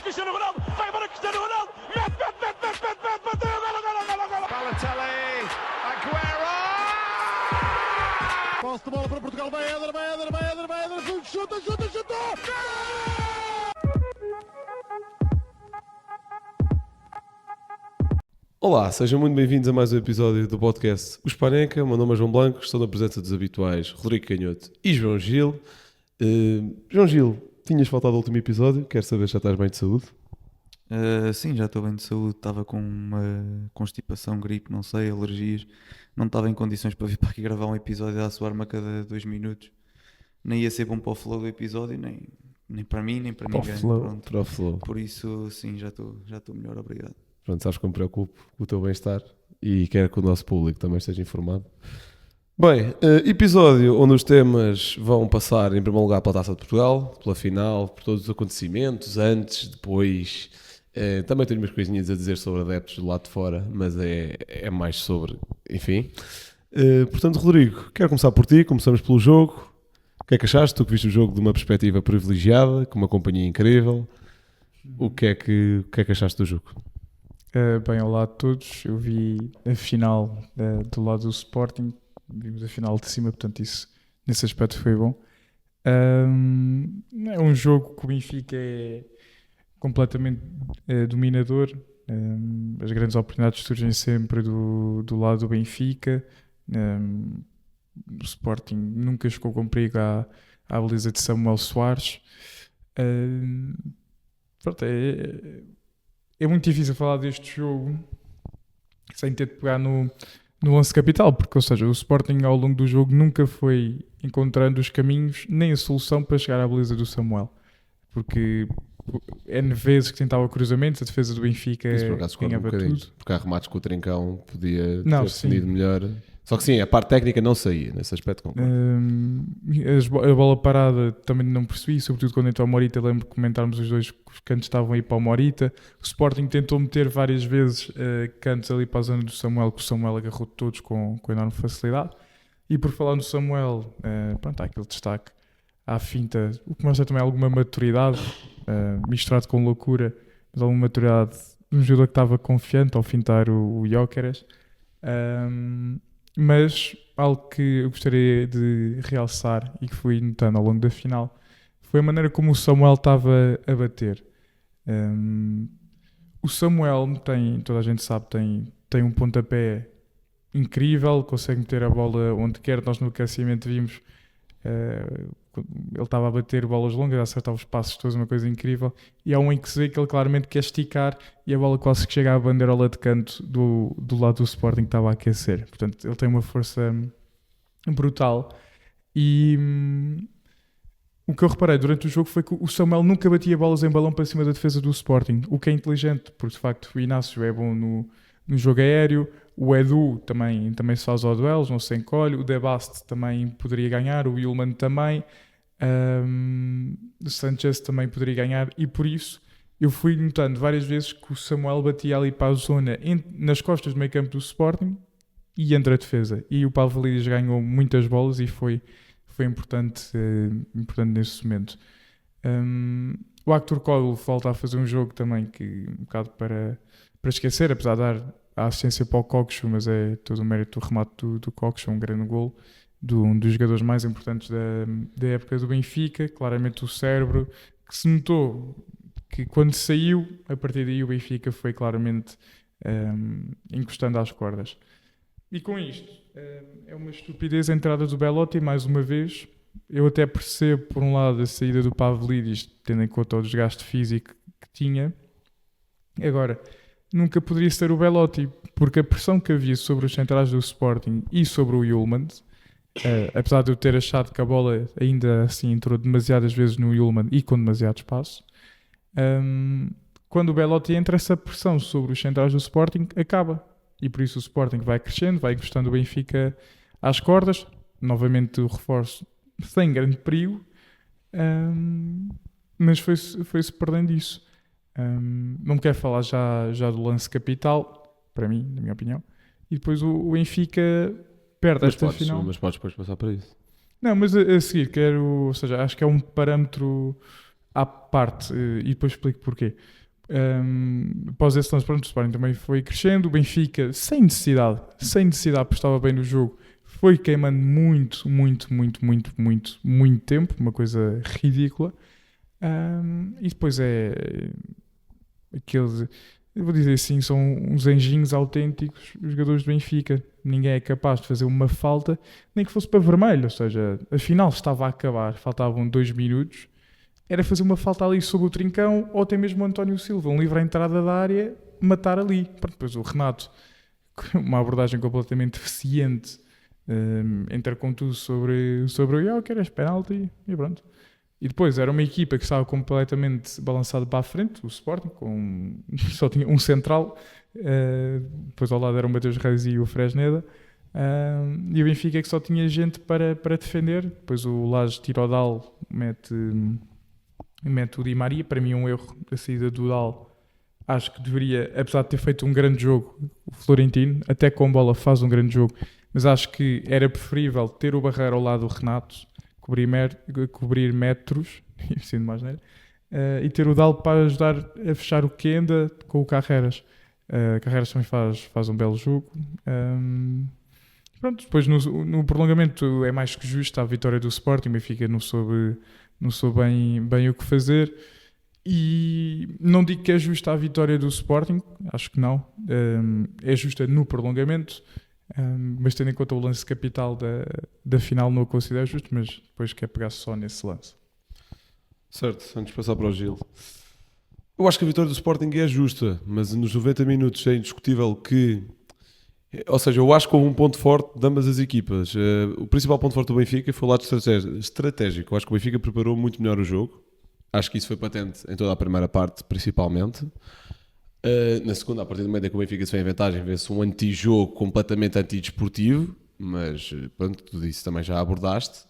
Cristiano Ronaldo, vai embora Cristiano Ronaldo, bateu, golo. Balotelli, Aguero! Posse de bola para Portugal, vai Éder, chuta! Olá, sejam muito bem-vindos a mais um episódio do podcast Os Paneca. Meu nome é João Blanco, estou na presença dos habituais Rodrigo Canhoto e João Gil. João Gil, tinhas faltado ao último episódio, quero saber se já estás bem de saúde. Sim, já estou bem de saúde. Estava com uma constipação, gripe, não sei, alergias. Não estava em condições para vir para aqui gravar um episódio a suar-me a cada 2 minutos. Nem ia ser bom para o flow do episódio, nem para mim, nem para ninguém. Para o flow. Por isso, sim, já estou melhor, obrigado. Pronto, sabes que eu me preocupo com o teu bem-estar e quero que o nosso público também esteja informado. Bem, episódio onde os temas vão passar em primeiro lugar pela Taça de Portugal, pela final, por todos os acontecimentos, antes, depois. Também tenho umas coisinhas a dizer sobre adeptos do lado de fora, mas é mais sobre, enfim. Portanto, Rodrigo, quero começar por ti, começamos pelo jogo. O que é que achaste? Tu que viste o jogo de uma perspectiva privilegiada, com uma companhia incrível. O que é que achaste do jogo? Bem, olá a todos. Eu vi a final do lado do Sporting, vimos a final de cima, portanto isso nesse aspecto foi bom. É um jogo que o Benfica é completamente dominador. As grandes oportunidades surgem sempre do lado do Benfica. O Sporting nunca chegou com perigo à baliza de Samuel Soares. Pronto, é muito difícil falar deste jogo sem ter de pegar no 11 capital, porque, ou seja, o Sporting ao longo do jogo nunca foi encontrando os caminhos nem a solução para chegar à baliza do Samuel, porque N vezes que tentava cruzamentos, a defesa do Benfica ganhava tudo. Porque há remates com o Trincão, podia ter sim. definido melhor. Só que sim, a parte técnica não saía nesse aspecto. A bola parada também não percebi, sobretudo quando entrou o Morita. Lembro que comentarmos os dois que os cantos estavam aí para o Morita. O Sporting tentou meter várias vezes cantos ali para a zona do Samuel, que o Samuel agarrou todos com enorme facilidade. E por falar no Samuel, pronto, há aquele destaque à finta, o que mostra também alguma maturidade, misturado com loucura, mas alguma maturidade de um jogador que estava confiante ao fintar o Gyökeres. Mas algo que eu gostaria de realçar e que fui notando ao longo da final foi a maneira como o Samuel estava a bater. O Samuel toda a gente sabe, tem um pontapé incrível, consegue meter a bola onde quer. Nós no aquecimento vimos ele estava a bater bolas longas, a acertar os passos todos, uma coisa incrível. E há um em que se vê que ele claramente quer esticar e a bola quase que chega à bandeirola de canto do lado do Sporting que estava a aquecer. Portanto, ele tem uma força brutal. E o que eu reparei durante o jogo foi que o Samuel nunca batia bolas em balão para cima da defesa do Sporting, o que é inteligente, porque de facto o Inácio é bom no jogo aéreo. O Edu também se faz ao duelos, não se encolhe. O Debast também poderia ganhar. O Yulman também. O Sanchez também poderia ganhar. E por isso eu fui notando várias vezes que o Samuel batia ali para a zona nas costas do meio campo do Sporting e entre a defesa. E o Pavlidis ganhou muitas bolas e foi importante nesse momento. O Actor Cole volta a fazer um jogo também que um bocado para esquecer, apesar de dar a assistência para o Coxo, mas é todo o mérito do remate do Coxo, um grande golo, um dos jogadores mais importantes da época do Benfica. Claramente o cérebro, que se notou que quando saiu, a partir daí o Benfica foi claramente encostando às cordas. E com isto, é uma estupidez a entrada do Belotti, mais uma vez. Eu até percebo, por um lado, a saída do Pavlidis, tendo em conta o desgaste físico que tinha. Agora, nunca poderia ser o Belotti, porque a pressão que havia sobre os centrais do Sporting e sobre o Yulman, apesar de eu ter achado que a bola ainda assim entrou demasiadas vezes no Yulman e com demasiado espaço, quando o Belotti entra, essa pressão sobre os centrais do Sporting acaba. E por isso o Sporting vai crescendo, vai encostando o Benfica às cordas. Novamente o reforço sem grande perigo, mas foi-se perdendo isso. Não me quero falar já do lance capital, para mim, na minha opinião. E depois o Benfica perde esta final. Mas podes depois passar para isso. Não, mas a seguir, acho que é um parâmetro à parte, e depois explico porquê. Após esse lance, pronto, o Sporting também foi crescendo. O Benfica, sem necessidade, apostava bem no jogo, foi queimando muito tempo, uma coisa ridícula. E depois aqueles, eu vou dizer assim, são uns anjinhos autênticos, os jogadores do Benfica. Ninguém é capaz de fazer uma falta, nem que fosse para vermelho, ou seja, a final estava a acabar, faltavam 2 minutos, era fazer uma falta ali sobre o Trincão, ou até mesmo o António Silva, um livre à entrada da área, matar ali. Pronto, depois o Renato, uma abordagem completamente deficiente, entra com tudo sobre o que era penalti, e pronto. E depois era uma equipa que estava completamente balançada para a frente, o Sporting, só tinha um central, depois ao lado era o Mateus Reis e o Fresneda, e o Benfica que só tinha gente para defender. Depois o Laje tira o Dal, mete o Di Maria. Para mim um erro da saída do Dal. Acho que deveria, apesar de ter feito um grande jogo, o Florentino, até com bola faz um grande jogo, mas acho que era preferível ter o Barreiro ao lado do Renato, cobrir metros, sendo mais neira, e ter o Dal para ajudar a fechar o Kenda com o Carreras. Carreras também faz um belo jogo. Pronto, depois no prolongamento é mais que justo a vitória do Sporting. O Benfica não soube bem o que fazer. E não digo que é justa a vitória do Sporting, acho que não. É justa no prolongamento, mas tendo em conta o lance capital da final não o considero justo, mas depois quer pegar só nesse lance. Certo, antes de passar para o Gil. Eu acho que a vitória do Sporting é justa, mas nos 90 minutos é indiscutível que... Ou seja, eu acho que houve um ponto forte de ambas as equipas. O principal ponto forte do Benfica foi o lado estratégico. Eu acho que o Benfica preparou muito melhor o jogo. Acho que isso foi patente em toda a primeira parte, principalmente. Na segunda, a partir do momento em que o Benfica se vê em vantagem, vê-se um antijogo completamente antidesportivo, mas pronto, tudo isso também já abordaste.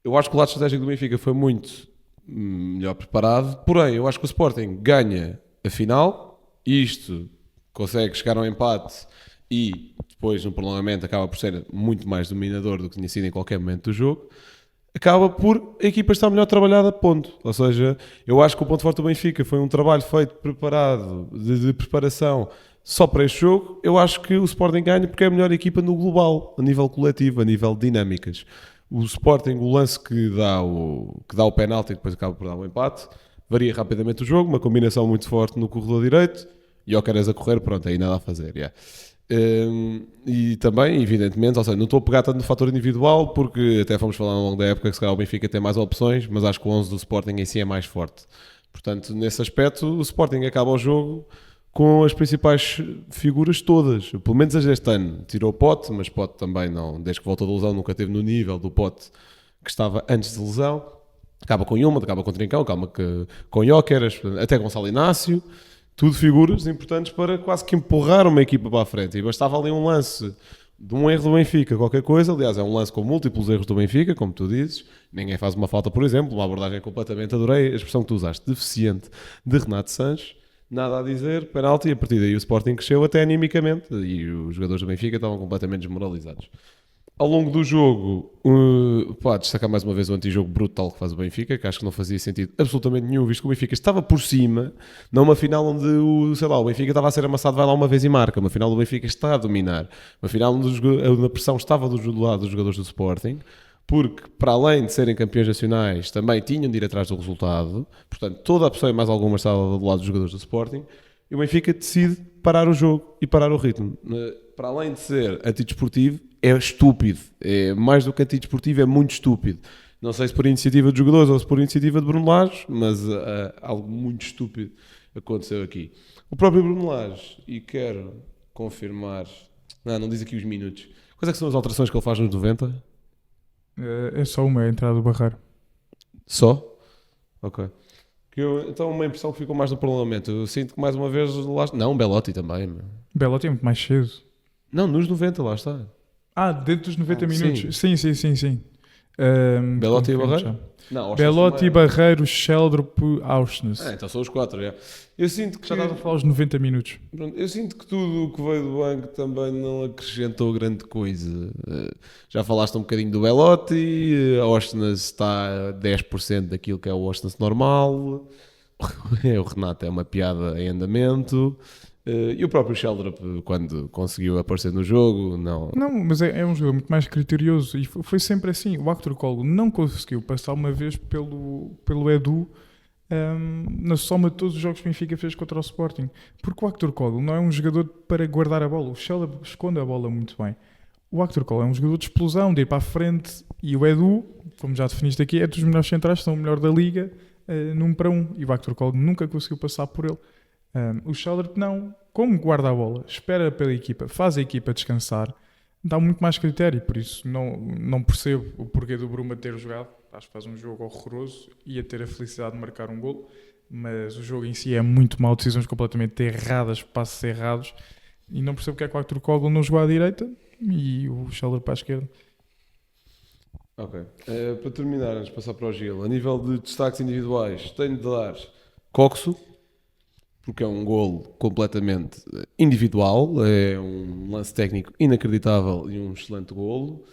Eu acho que o lado estratégico do Benfica foi muito melhor preparado, porém eu acho que o Sporting ganha a final, isto consegue chegar ao empate e depois no prolongamento acaba por ser muito mais dominador do que tinha sido em qualquer momento do jogo. Acaba por a equipa estar melhor trabalhada, ponto. Ou seja, eu acho que o ponto forte do Benfica foi um trabalho feito, preparado, de preparação só para este jogo. Eu acho que o Sporting ganha porque é a melhor equipa no global, a nível coletivo, a nível de dinâmicas. O Sporting, o lance que dá o penalti e depois acaba por dar um empate, varia rapidamente o jogo, uma combinação muito forte no corredor direito, e ao Queres a correr, pronto, aí nada a fazer, yeah. E também, evidentemente, ou seja, não estou a pegar tanto no fator individual porque até fomos falar ao longo da época que se calhar o Benfica tem mais opções, mas acho que o 11 do Sporting em si é mais forte. Portanto, nesse aspecto, o Sporting acaba o jogo com as principais figuras todas, pelo menos as deste ano. Tirou o Pote, mas Pote também não, desde que voltou da lesão, nunca teve no nível do Pote que estava antes de lesão. Acaba com Yuma, acaba com Trincão, acaba com Jóqueras, até Gonçalo Inácio. Tudo figuras importantes para quase que empurrar uma equipa para a frente. E bastava ali um lance de um erro do Benfica, qualquer coisa. Aliás, é um lance com múltiplos erros do Benfica, como tu dizes. Ninguém faz uma falta, por exemplo. Uma abordagem completamente, adorei a expressão que tu usaste, deficiente, de Renato Sanches. Nada a dizer, penalti. E a partir daí o Sporting cresceu até animicamente. E os jogadores do Benfica estavam completamente desmoralizados. Ao longo do jogo, destacar mais uma vez o antijogo brutal que faz o Benfica, que acho que não fazia sentido absolutamente nenhum, visto que o Benfica estava por cima, numa final onde o Benfica estava a ser amassado, vai lá uma vez e marca. Uma final do Benfica está a dominar. Uma final onde a pressão estava do lado dos jogadores do Sporting, porque para além de serem campeões nacionais, também tinham de ir atrás do resultado. Portanto, toda a pressão e mais alguma estava do lado dos jogadores do Sporting. E o Benfica decide parar o jogo e parar o ritmo. Para além de ser antidesportivo, é estúpido. É mais do que antidesportivo, é muito estúpido. Não sei se por iniciativa de jogadores ou se por iniciativa de Bruno Lage, mas algo muito estúpido aconteceu aqui. O próprio Bruno Lage, e quero confirmar... Não diz aqui os minutos. Quais é que são as alterações que ele faz nos 90? É só uma, a entrada do Barreiro. Só? Ok. Então uma impressão que ficou mais no prolongamento. Eu sinto que mais uma vez... Não, Belotti também. Belotti é muito mais cedo. Não, nos 90, lá está. Dentro dos 90 minutos. Sim. Belotti e Barreiro? Não, Belotti, Barreiro, Sheldrop, Auschwitz. Então são os 4, já. Eu sinto que... Já estava a falar os 90 minutos. Eu sinto que tudo o que veio do banco também não acrescentou grande coisa. Já falaste um bocadinho do Belotti, a Auschwitz está a 10% daquilo que é o Auschwitz normal. o Renato é uma piada em andamento. E o próprio Sheldrup, quando conseguiu aparecer no jogo, não. Não, mas é um jogador muito mais criterioso e foi sempre assim. O Actor Colo não conseguiu passar uma vez pelo Edu na soma de todos os jogos que o Benfica fez contra o Sporting. Porque o Actor Colo não é um jogador para guardar a bola. O Sheldrup esconde a bola muito bem. O Actor Colo é um jogador de explosão, de ir para a frente. E o Edu, como já definiste aqui, é dos melhores centrais, são o melhor da liga, num para um. E o Actor Colo nunca conseguiu passar por ele. O Sheldrup não, como guarda a bola, espera pela equipa, faz a equipa descansar, dá muito mais critério, por isso não percebo o porquê do Bruma ter jogado. Acho que faz um jogo horroroso, ia ter a felicidade de marcar um golo, mas o jogo em si é muito mau, decisões completamente erradas, passos errados, e não percebo porque é que o Arthur Kogel não jogou à direita e o Sheldrup à esquerda. Ok. Para terminar, antes de passar para o Gil, a nível de destaques individuais, tenho de dar Coxo, porque é um golo completamente individual, é um lance técnico inacreditável e um excelente golo.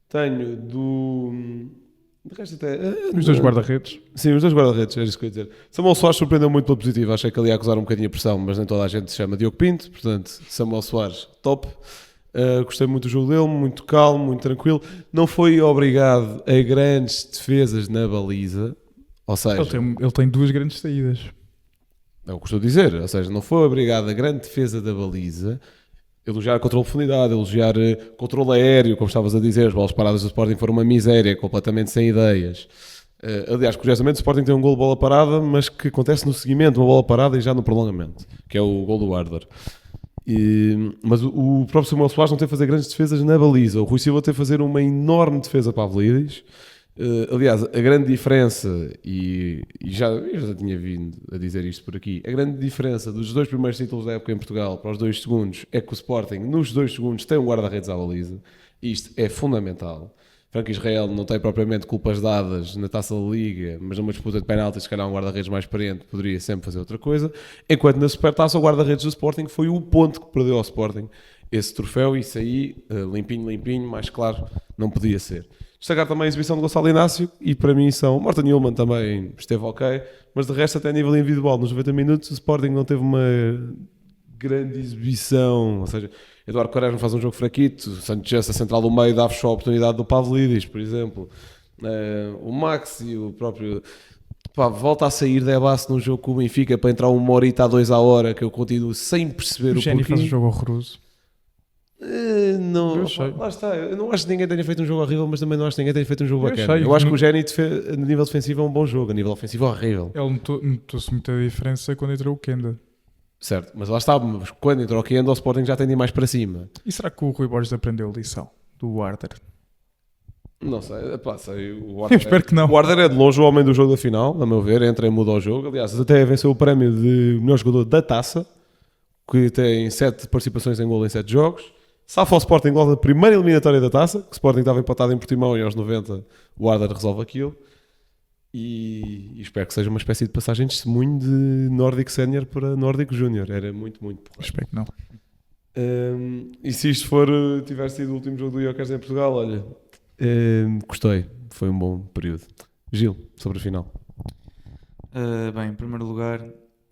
Tenho de resto até... Os dois guarda-redes. Sim, os dois guarda-redes, é isso que eu ia dizer. Samuel Soares surpreendeu muito pela positiva, achei que ali ia acusar um bocadinho a pressão, mas nem toda a gente se chama Diogo Pinto, portanto, Samuel Soares, top. Gostei muito do jogo dele, muito calmo, muito tranquilo. Não foi obrigado a grandes defesas na baliza, ou seja... Ele tem duas grandes saídas. É o que estou a dizer, ou seja, não foi obrigado a grande defesa da baliza, elogiar controle de profundidade, elogiar controle aéreo, como estavas a dizer, as bolas paradas do Sporting foram uma miséria, completamente sem ideias. Aliás, curiosamente o Sporting tem um gol de bola parada, mas que acontece no seguimento, uma bola parada e já no prolongamento, que é o gol do Arder. Mas o próprio Samuel Soares não teve a fazer grandes defesas na baliza, o Rui Silva teve a fazer uma enorme defesa para a Pavlidis. Aliás, a grande diferença, eu já tinha vindo a dizer isto por aqui, a grande diferença dos dois primeiros títulos da época em Portugal para os 2 segundos é que o Sporting, nos 2 segundos, tem um guarda-redes à baliza. Isto é fundamental. Franco Israel não tem propriamente culpas dadas na Taça da Liga, mas numa disputa de penaltis, se calhar um guarda-redes mais experiente poderia sempre fazer outra coisa. Enquanto na Supertaça, o guarda-redes do Sporting foi o ponto que perdeu ao Sporting esse troféu, e isso aí, limpinho, mais claro, não podia ser. Destacar também a exibição de Gonçalo Inácio, e para mim são... Morten Newman também esteve ok, mas de resto até a nível individual, nos 90 minutos o Sporting não teve uma grande exibição, ou seja, Eduardo Quaresma faz um jogo fraquito, Santos a central do meio dá só a oportunidade do Pavlidis, por exemplo. O Max e o próprio... volta a sair de Abasse num jogo com o Benfica para entrar uma horita a 2 à hora, que eu continuo sem perceber o Jenny porquê. faz um jogo horroroso. Não, lá está. Eu não acho que ninguém tenha feito um jogo horrível, mas também não acho que ninguém tenha feito um jogo bacana. Eu acho que o Jenny, a nível defensivo, é um bom jogo, a nível ofensivo é horrível. Ele notou-se muita diferença quando entrou o Kenda. Certo, mas lá está, quando entrou o Kenda, o Sporting já tem de ir mais para cima. E será que o Rui Borges aprendeu a lição do Arder? Não sei, sei. Eu espero que não. O Arder é de longe o homem do jogo da final, a meu ver, entra e muda o jogo. Aliás, até venceu o prémio de melhor jogador da Taça, que tem 7 participações em gol em 7 jogos. Safa ao Sporting logo da primeira eliminatória da Taça, que o Sporting estava empatado em Portimão e aos 90 o Arder resolve aquilo. E espero que seja uma espécie de passagem de testemunho de Nordic Senior para Nordic Júnior. Era muito porreiro. Espero que não. E se isto tiver sido o último jogo do Jokers em Portugal, olha, gostei. Foi um bom período. Gil, sobre a final. Bem, em primeiro lugar,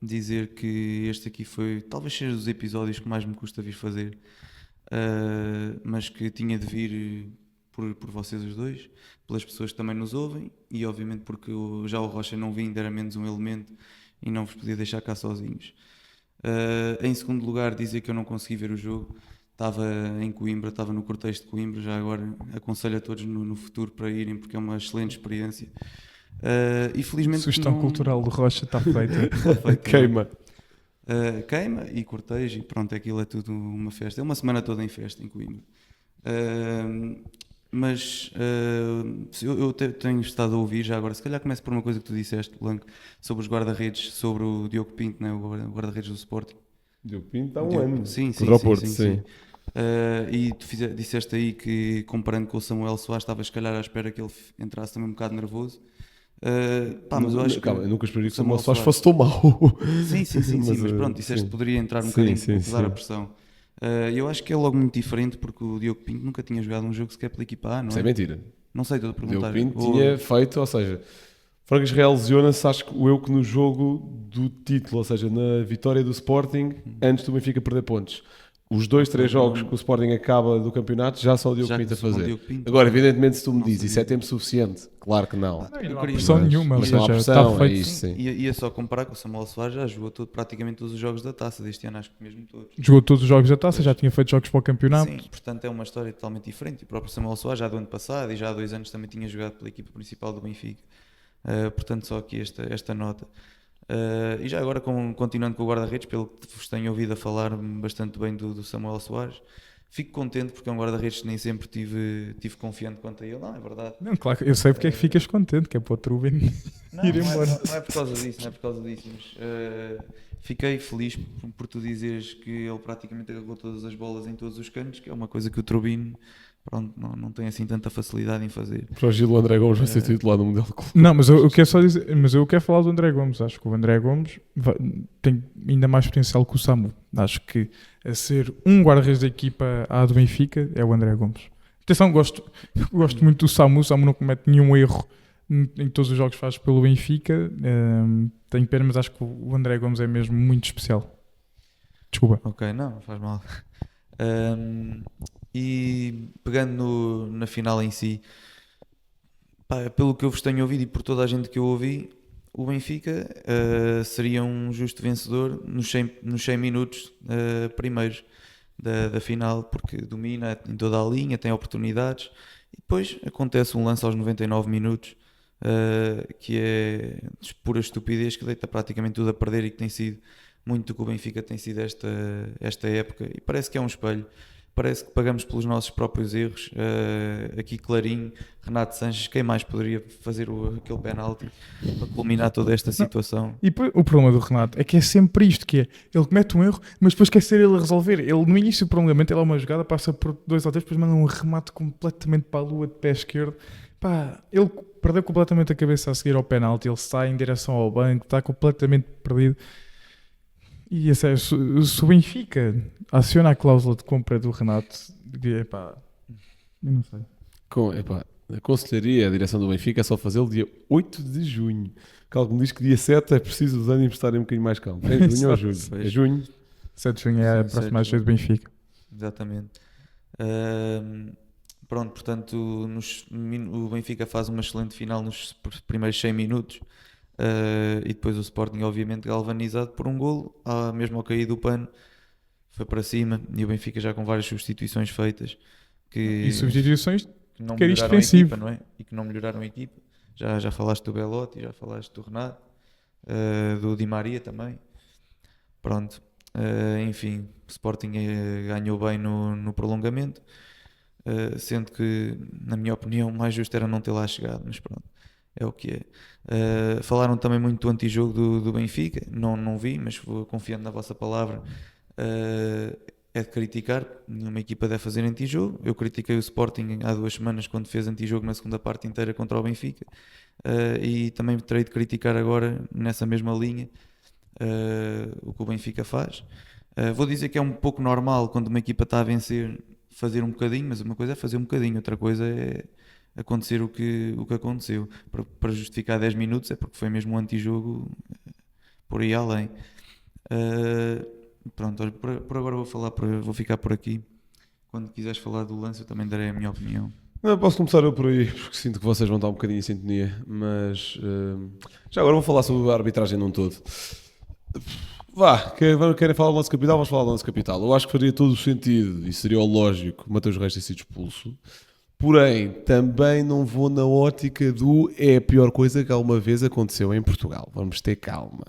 dizer que este aqui foi, talvez seja dos episódios que mais me custa vir fazer. Mas que tinha de vir por vocês os dois, pelas pessoas que também nos ouvem, e obviamente porque já o Rocha não vinha, era menos um elemento e não vos podia deixar cá sozinhos. Em segundo lugar, dizer que eu não consegui ver o jogo. Estava em Coimbra, estava no cortejo de Coimbra. Já agora aconselho a todos no futuro para irem, porque é uma excelente experiência. E felizmente Sugestão cultural do Rocha está feita. Queima. Queima e cortejo, e pronto, aquilo é tudo uma festa. É uma semana toda em festa em Coimbra. Mas eu tenho estado a ouvir já agora. Se calhar começo por uma coisa que tu disseste, Blanco, sobre os guarda-redes, sobre o Diogo Pinto, né, o guarda-redes do Sporting. Diogo Pinto há um ano. Sim. E tu disseste aí que, comparando com o Samuel Soares, estavas se calhar à espera que ele entrasse também um bocado nervoso. Mas eu acho calma, que eu nunca esperaria que o Samuel Soares fosse tão mau. Sim, mas pronto, disseste que poderia entrar um bocadinho para pesar a pressão. Eu acho que é logo muito diferente, porque o Diogo Pinto nunca tinha jogado um jogo sequer pela equipa A, não é? Isso é mentira. Não sei, estou a perguntar. O Diogo Pinto tinha feito, ou seja, Franco Israel lesiona-se, acho que eu que no jogo do título, ou seja, na vitória do Sporting, antes do Benfica perder pontos. Os 2-3 jogos que o Sporting acaba do campeonato já são o Diogo Já Pinto a são o fazer. Diogo Pinto. Agora, evidentemente, se tu me Não dizes sabia. isso é tempo suficiente, claro que não. Não, e não há queria- pressão nenhuma, ou mas não há seja, pressão, está é feito. isto, sim. Ia só comparar que o Samuel Soares já jogou praticamente todos os jogos da taça deste ano, acho que mesmo todos. Jogou todos os jogos da taça, já tinha feito jogos para o campeonato. Sim, portanto é uma história totalmente diferente. E o próprio Samuel Soares já do ano passado e já há 2 anos também tinha jogado pela equipa principal do Benfica. Portanto, só aqui esta nota. E já agora, continuando com o guarda-redes, pelo que vos tenho ouvido a falar bastante bem do Samuel Soares, fico contente porque é um guarda-redes que nem sempre tive confiante quanto a ele. Não, é verdade. Não, claro, eu sei porque é que ficas contente, que é para o Trubin ir embora. Não é por causa disso, mas fiquei feliz por tu dizeres que ele praticamente agarrou todas as bolas em todos os cantos, que é uma coisa que o Trubin não tem assim tanta facilidade em fazer. Para o Gil, o André Gomes vai ser titular no Mundial de Clube. Não, mas eu quero só dizer, mas eu quero falar do André Gomes. Acho que o André Gomes tem ainda mais potencial que o Samu. Acho que a ser um guarda-redes da equipa A do Benfica é o André Gomes. Atenção, gosto muito do Samu. O Samu não comete nenhum erro em todos os jogos que faz pelo Benfica. Tenho pena, mas acho que o André Gomes é mesmo muito especial. Desculpa. Ok, não faz mal. E pegando na final em si, pá, pelo que eu vos tenho ouvido e por toda a gente que eu ouvi, o Benfica seria um justo vencedor nos 100 minutos primeiros da final, porque domina em toda a linha, tem oportunidades, e depois acontece um lance aos 99 minutos que é de pura estupidez, que deita praticamente tudo a perder e que tem sido muito do que o Benfica tem sido esta época, e parece que é um espelho. Parece que pagamos pelos nossos próprios erros. Aqui clarinho, Renato Sanches, quem mais poderia fazer aquele penalti para culminar toda esta situação? E o problema do Renato é que é sempre isto, que é, ele comete um erro, mas depois quer ser ele a resolver. Ele no início, prolongamento, ele é uma jogada, passa por 2 ou 3, depois manda um remate completamente para a lua de pé esquerdo. Pá, ele perdeu completamente a cabeça a seguir ao penalti, ele sai em direção ao banco, está completamente perdido. E se o Benfica aciona a cláusula de compra do Renato, epá, eu não sei. Aconselharia a direção do Benfica é só fazê-lo dia 8 de junho. Que algo me diz que dia 7 é preciso os ânimos estarem um bocadinho mais calmos. É junho ou julho? É junho. 7 de junho é a Sim, próxima 7 de cheia do Benfica. Exatamente. Pronto, portanto, o Benfica faz uma excelente final nos primeiros 100 minutos. E depois o Sporting, obviamente, galvanizado por um golo, mesmo ao cair do pano, foi para cima. E o Benfica já com várias substituições feitas E substituições, que não cariz melhoraram a defensivo. equipa, não é? E que não melhoraram a equipa. Já falaste do Belotti, já falaste do Renato, do Di Maria também. Pronto. Enfim, o Sporting ganhou bem no prolongamento, sendo que, na minha opinião, o mais justo era não ter lá chegado, mas pronto, é o que é. Falaram também muito do antijogo do Benfica, não vi, mas vou confiando na vossa palavra. É de criticar, nenhuma equipa deve fazer antijogo. Eu critiquei o Sporting há 2 semanas quando fez antijogo na segunda parte inteira contra o Benfica, e também terei de criticar agora nessa mesma linha o que o Benfica faz. Vou dizer que é um pouco normal quando uma equipa está a vencer fazer um bocadinho, mas uma coisa é fazer um bocadinho, outra coisa é acontecer o que aconteceu. Para justificar 10 minutos é porque foi mesmo um antijogo por aí além. Pronto, olha, por agora vou ficar por aqui. Quando quiseres falar do lance eu também darei a minha opinião. Não, posso começar eu por aí, porque sinto que vocês vão estar um bocadinho em sintonia, mas já agora vou falar sobre a arbitragem num todo. Querem falar do lance capital? Vamos falar do lance capital. Eu acho que faria todo o sentido e seria o lógico Mateus Reis ter sido expulso. Porém, também não vou na ótica do é a pior coisa que alguma vez aconteceu em Portugal. Vamos ter calma.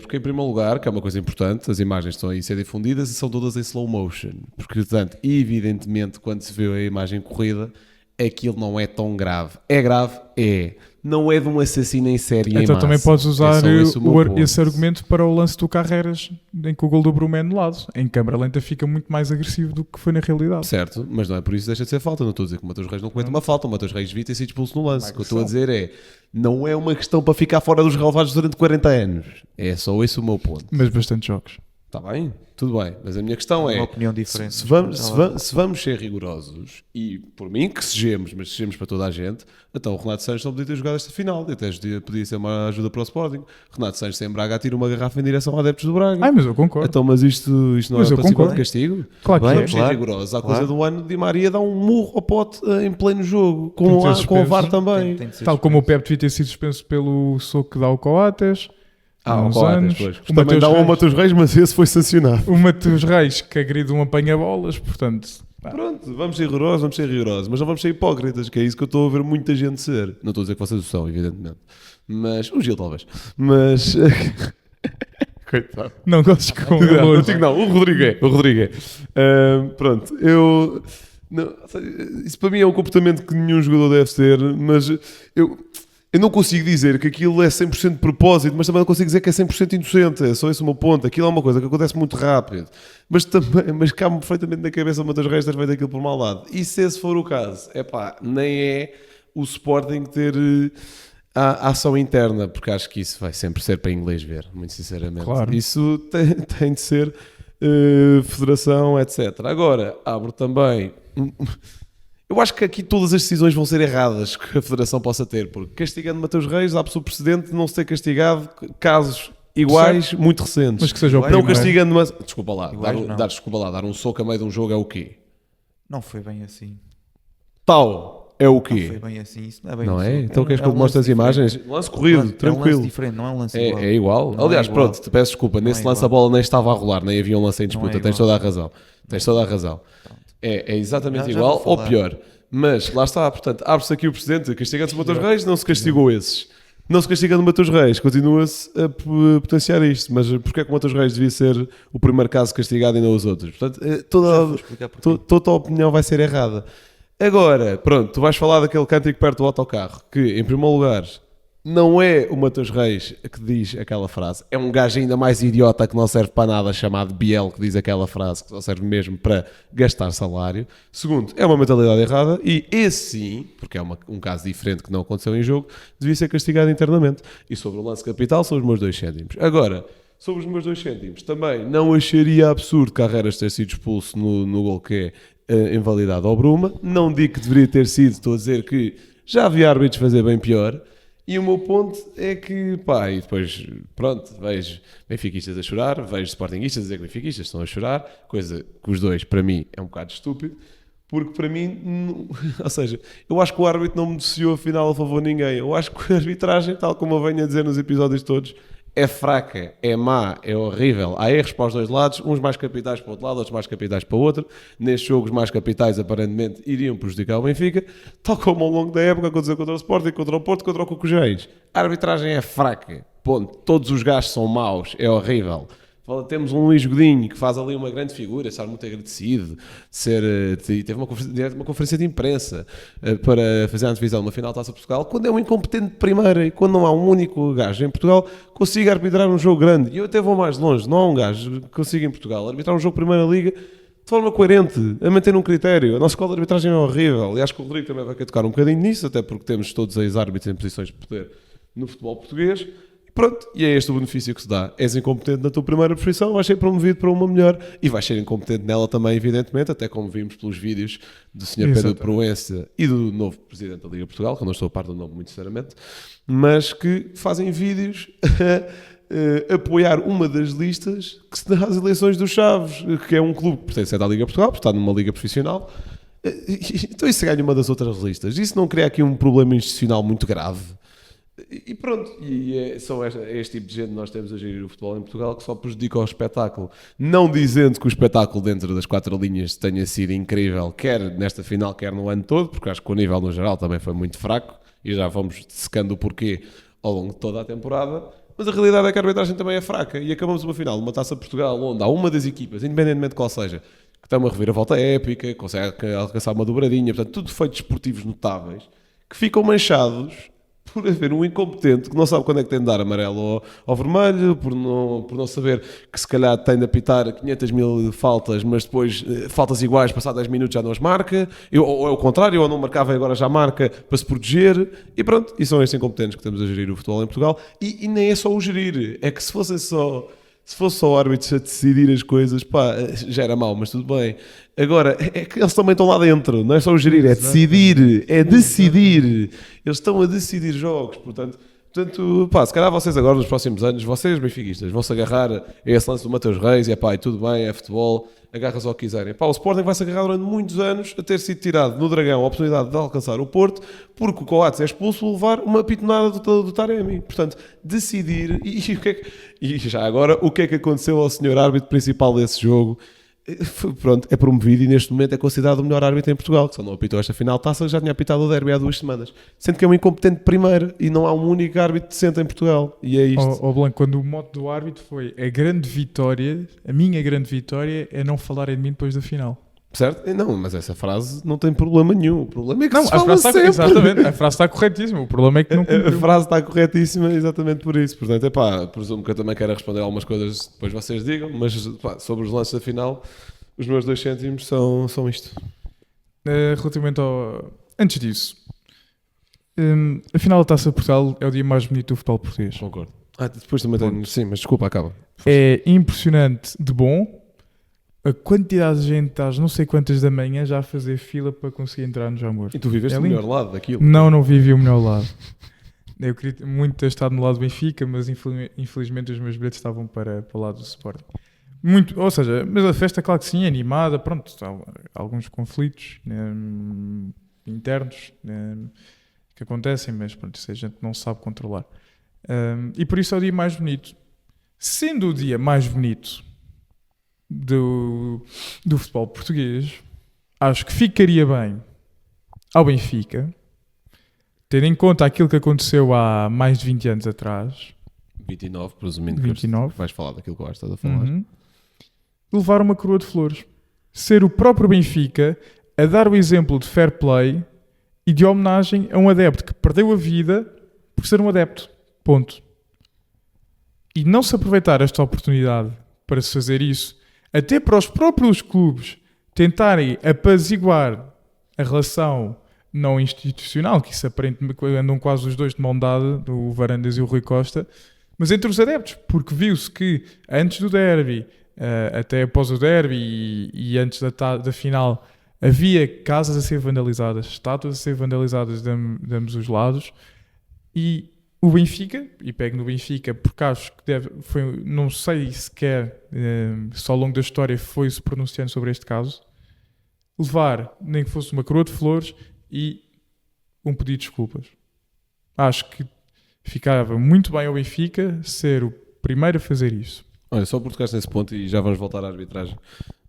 Porque, em primeiro lugar, que é uma coisa importante, as imagens estão aí a ser difundidas e são todas em slow motion. Porque, portanto, evidentemente, quando se vê a imagem corrida, aquilo não é tão grave. É grave? É. Não é de um assassino em série Então em também massa. podes usar esse o meu ponto. esse argumento para o lance do Carreras, em que o gol do Bruma é anulado. Em câmara lenta fica muito mais agressivo do que foi na realidade. Certo, mas não é por isso que deixa de ser falta. Não estou a dizer que o Mateus Reis não comete uma falta. O Mateus Reis devia ter sido expulso no lance. O que eu estou a dizer é, não é uma questão para ficar fora dos relevados durante 40 anos. É só esse o meu ponto. Mas bastante jogos. Está bem? Tudo bem. Mas a minha questão é... Uma opinião diferente. Se vamos ser rigorosos, e por mim que sejamos, mas sejamos para toda a gente, então o Renato Sanches não podia ter jogado esta final. Até podia ser uma ajuda para o Sporting. Renato Sanches em Braga tira uma garrafa em direção a adeptos do Braga. Mas eu concordo. Então, mas isto não Mas é eu participar concordo. de castigo? Claro que Bem, é. Vamos ser claro, rigorosos. Há claro. coisa do ano de Di Maria dá um murro ao pote em pleno jogo, Tem de ser com o VAR suspenso. também. Tem de ser Tal como o Pep devia ter sido suspenso pelo soco que dá ao Coates. Há o uns Coates, anos. pois. O Também Mateus dá um Reis. Matheus Reis, mas esse foi sancionado. O Mateus Reis que agride um apanha-bolas, portanto... Pronto, vamos ser rigorosos, mas não vamos ser hipócritas, que é isso que eu estou a ver muita gente ser. Não estou a dizer que vocês o são, evidentemente. Mas, o Gil talvez. Mas... Coitado. Não gostes com ele Não, hoje. o Rodrigo é. Pronto, não, isso para mim é um comportamento que nenhum jogador deve ter, mas eu não consigo dizer que aquilo é 100% de propósito, mas também não consigo dizer que é 100% inocente. É só esse o meu ponto. Aquilo é uma coisa que acontece muito rápido, mas cabe-me perfeitamente na cabeça o Matheus Reis ter feito aquilo por maldade. E se esse for o caso, nem é o Sporting ter a ação interna, porque acho que isso vai sempre ser para inglês ver, muito sinceramente. Claro. Isso tem de ser federação, etc. Agora, abro também... Eu acho que aqui todas as decisões vão ser erradas que a Federação possa ter, porque castigando Matheus Reis, há-se o precedente de não se ter castigado casos iguais, muito recentes. Mas que seja o Não Não primeiro. castigando, mas... Desculpa lá, Iguais, não. dar um soco a meio de um jogo é o quê? Não foi bem assim. Tal é o Não foi quê? bem assim. Isso não é bem Não assim. é? Então queres que eu te um mostre as lance imagens? diferente. Lance corrido, É um lance tranquilo. diferente, não é um lance igual. É igual? Não é Aliás, igual. pronto, te peço desculpa, Não nesse é lance a igual. bola nem estava a rolar, nem havia um lance em disputa, é tens igual. toda a razão. Tens toda a razão. É exatamente Já igual vou ou falar. pior. Mas lá está, portanto, abre-se aqui o precedente, castigando-se o Matheus Reis, não se castigou esses. Não se castigando o Matheus Reis, continua-se a potenciar isto, mas porquê é que o Matheus Reis devia ser o primeiro caso castigado e não os outros? Portanto, Já toda vou explicar porquê. a tua opinião vai ser errada. Agora, pronto, tu vais falar daquele cântico perto do autocarro, que, em primeiro lugar, não é o Matheus Reis que diz aquela frase, é um gajo ainda mais idiota que não serve para nada, chamado Biel, que diz aquela frase, que só serve mesmo para gastar salário. Segundo, é uma mentalidade errada, e esse sim, porque é um caso diferente que não aconteceu em jogo, devia ser castigado internamente. E sobre o lance capital, são os meus 2 cêntimos. Agora, sobre os meus 2 cêntimos, também não acharia absurdo Carreiras ter sido expulso no gol que é invalidado ao Bruma. Não digo que deveria ter sido, estou a dizer que já havia árbitros fazer bem pior. E o meu ponto é que, e depois, pronto, vejo benfiquistas a chorar, vejo sportinguistas a dizer que benfiquistas estão a chorar, coisa que os dois, para mim, é um bocado estúpido, porque para mim, ou seja, eu acho que o árbitro não beneficiou a final a favor de ninguém. Eu acho que a arbitragem, tal como eu venho a dizer nos episódios todos, é fraca, é má, é horrível. Há erros para os dois lados, uns mais capitais para o outro lado, outros mais capitais para o outro. Nestes jogos mais capitais, aparentemente, iriam prejudicar o Benfica, tal como ao longo da época aconteceu contra o Sporting, contra o Porto, contra o Cocujães. A arbitragem é fraca, ponto. Todos os gajos são maus, é horrível. Temos um Luís Godinho que faz ali uma grande figura, estar muito agradecido, teve uma conferência de imprensa para fazer a antevisão de uma final da Taça de Portugal, quando é um incompetente de primeira e quando não há um único gajo em Portugal que consiga arbitrar um jogo grande. E eu até vou mais longe, não há um gajo que consiga em Portugal arbitrar um jogo de Primeira Liga de forma coerente, a manter um critério. A nossa escola de arbitragem é horrível, e acho que o Rodrigo também vai querer tocar um bocadinho nisso, até porque temos todos os árbitros em posições de poder no futebol português. Pronto, e é este o benefício que se dá. És incompetente na tua primeira profissão, vais ser promovido para uma melhor e vais ser incompetente nela também, evidentemente, até como vimos pelos vídeos do Sr. Pedro de Proença e do novo Presidente da Liga Portugal, que eu não estou a par do nome muito sinceramente, mas que fazem vídeos a apoiar uma das listas que se dá às eleições dos Chaves, que é um clube que pertence à Liga Portugal, porque está numa liga profissional. Então isso ganha uma das outras listas. Isso não cria aqui um problema institucional muito grave? E pronto, são este tipo de gente que nós temos a gerir o futebol em Portugal, que só prejudica o espetáculo. Não dizendo que o espetáculo dentro das 4 linhas tenha sido incrível, quer nesta final, quer no ano todo, porque acho que o nível no geral também foi muito fraco, e já vamos secando o porquê ao longo de toda a temporada. Mas a realidade é que a arbitragem também é fraca, e acabamos uma final, uma Taça de Portugal, onde há uma das equipas, independentemente de qual seja, que tem uma reviravolta épica, consegue alcançar uma dobradinha, portanto, tudo feitos esportivos notáveis, que ficam manchados por haver um incompetente que não sabe quando é que tem de dar amarelo ao vermelho, por não saber que se calhar tem de apitar 500 mil faltas, mas depois faltas iguais, passar 10 minutos já não as marca, ou é o contrário, ou não marcava e agora já marca para se proteger, e pronto, e são estes incompetentes que estamos a gerir o futebol em Portugal, e nem é só o gerir, é que se fossem só Se fosse só árbitros a decidir as coisas, pá, já era mau, mas tudo bem. Agora, é que eles também estão lá dentro, não é só o gerir, é decidir, é decidir. Eles estão a decidir jogos, portanto, pá, se calhar vocês agora, nos próximos anos, vocês benfiquistas, vão-se agarrar a esse lance do Mateus Reis, e pá, e tudo bem, é futebol, agarra-se ao que quiserem. Pá, o Sporting vai-se agarrar durante muitos anos a ter sido tirado no Dragão a oportunidade de alcançar o Porto, porque o Coates é expulso, levar uma pitonada do Taremi. Portanto, decidir, e já agora, o que é que aconteceu ao senhor árbitro principal desse jogo? Pronto, é promovido e neste momento é considerado o melhor árbitro em Portugal, que só não apitou esta final de taça, já tinha apitado o derby há 2 semanas, sendo que é um incompetente primeiro e não há um único árbitro decente em Portugal, e é isto. Blanco, quando o mote do árbitro foi a grande vitória, a minha grande vitória é não falarem de mim depois da final. Certo? Não, mas essa frase não tem problema nenhum. O problema é que Não, se fala sempre. exatamente, a frase está corretíssima. O problema é que não A cumpriu. frase está corretíssima exatamente por isso. Portanto, presumo que eu também quero responder algumas coisas depois vocês digam, mas sobre os lances da final, os meus 2 cêntimos são isto. Relativamente ao... Antes disso, a final da Taça de Portugal é o dia mais bonito do futebol português. Concordo. Depois também tenho... Sim, mas desculpa, acaba. É impressionante de bom a quantidade de gente às não sei quantas da manhã já a fazer fila para conseguir entrar no Jamor. E tu viveste É o lindo. melhor lado daquilo. Não vivi o melhor lado. Eu queria muito ter estado no lado do Benfica, mas infelizmente os meus bilhetes estavam para o lado do Sporting. Ou seja, mas a festa, claro que sim, é animada, pronto, há alguns conflitos internos que acontecem, mas pronto, isso a gente não sabe controlar. E por isso é o dia mais bonito. Sendo o dia mais bonito do futebol português, acho que ficaria bem ao Benfica, tendo em conta aquilo que aconteceu há mais de 20 anos atrás, 29, presumindo 29. que vais falar daquilo que eu estás a falar. Levar uma coroa de flores. Ser o próprio Benfica a dar o exemplo de fair play e de homenagem a um adepto que perdeu a vida por ser um adepto. Ponto. E não se aproveitar esta oportunidade para se fazer isso, até para os próprios clubes tentarem apaziguar a relação não institucional, que isso aparentemente andam quase os dois de mão dada, o Varandas e o Rui Costa, mas entre os adeptos, porque viu-se que antes do derby, até após o derby e antes da final, havia casas a ser vandalizadas, estátuas a ser vandalizadas de ambos os lados, e o Benfica, e pego no Benfica porque acho que não sei sequer se ao longo da história foi-se pronunciando sobre este caso, levar nem que fosse uma coroa de flores e um pedido de desculpas. Acho que ficava muito bem ao Benfica ser o primeiro a fazer isso. Olha, só por tocaste nesse ponto, e já vamos voltar à arbitragem,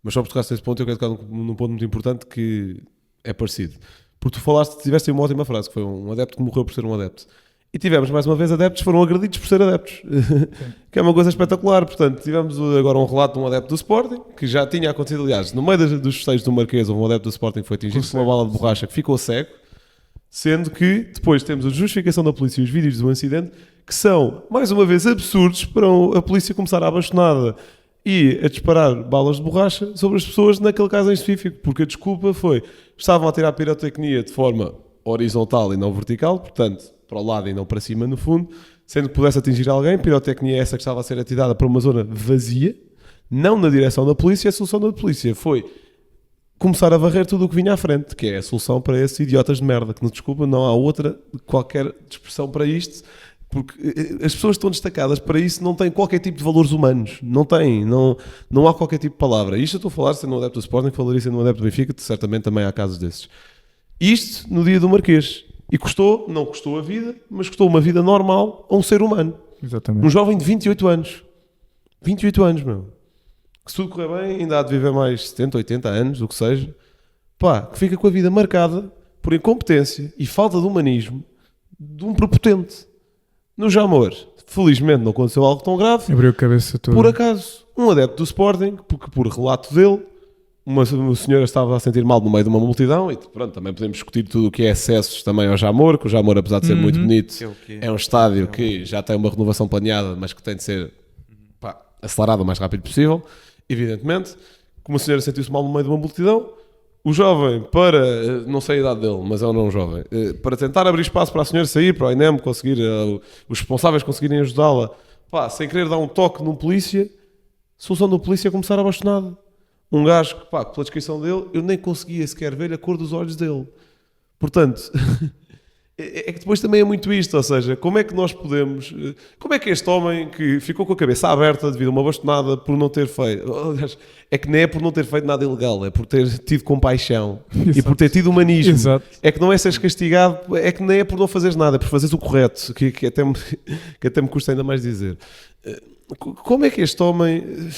mas só por tocaste nesse ponto eu quero tocar num ponto muito importante que é parecido. Porque tu tiveste uma ótima frase, que foi um adepto que morreu por ser um adepto. E tivemos, mais uma vez, adeptos que foram agredidos por ser adeptos. Que é uma coisa espetacular. Portanto, tivemos agora um relato de um adepto do Sporting, que já tinha acontecido, aliás, no meio dos festejos do Marquês, um adepto do Sporting foi atingido por uma bala de borracha que ficou cego, sendo que depois temos a justificação da polícia e os vídeos do incidente, que são, mais uma vez, absurdos para a polícia começar a abaixonada e a disparar balas de borracha sobre as pessoas naquele caso em específico, porque a desculpa foi, estavam a tirar pirotecnia de forma horizontal e não vertical, portanto, para o lado e não para cima no fundo, sendo que pudesse atingir alguém, pirotecnia essa que estava a ser atirada para uma zona vazia, não na direção da polícia. A solução da polícia foi começar a varrer tudo o que vinha à frente, que é a solução para esses idiotas de merda, que, não desculpa, não há outra qualquer expressão para isto, porque as pessoas que estão destacadas para isso não têm qualquer tipo de valores humanos, não há qualquer tipo de palavra. Isto eu estou a falar sendo um adepto do Sporting, falaria sendo um adepto do Benfica, certamente também há casos desses. Isto no dia do Marquês. E não custou a vida, mas custou uma vida normal a um ser humano. Exatamente. Um jovem de 28 anos. 28 anos, meu. Que se tudo correr bem, ainda há de viver mais 70, 80 anos, o que seja. Que fica com a vida marcada por incompetência e falta de humanismo de um prepotente. No Jamor, felizmente não aconteceu algo tão grave. Abriu a cabeça toda. Por acaso, um adepto do Sporting, porque por relato dele, uma senhora estava a sentir mal no meio de uma multidão e pronto, também podemos discutir tudo o que é acessos também ao Jamor, que o Jamor, apesar de ser muito bonito, é um estádio que já tem uma renovação planeada, mas que tem de ser acelerado o mais rápido possível. Evidentemente, como a senhora sentiu-se mal no meio de uma multidão, o jovem, não sei a idade dele, mas é um não jovem, para tentar abrir espaço para a senhora sair, para o INEM conseguir, os responsáveis conseguirem ajudá-la, sem querer dar um toque num polícia, Solução do polícia é começar a bastonada. Um gajo que, pela descrição dele, eu nem conseguia sequer ver a cor dos olhos dele. Portanto, é que depois também é muito isto, ou seja, como é que nós podemos... Como é que este homem que ficou com a cabeça aberta devido a uma bastonada por não ter feito... Aliás, é que nem é por não ter feito nada ilegal, é por ter tido compaixão e por ter tido humanismo. Exato. É que não é seres castigado, é que nem é por não fazeres nada, é por fazeres o correto, que até me custa ainda mais dizer. Como é que este homem...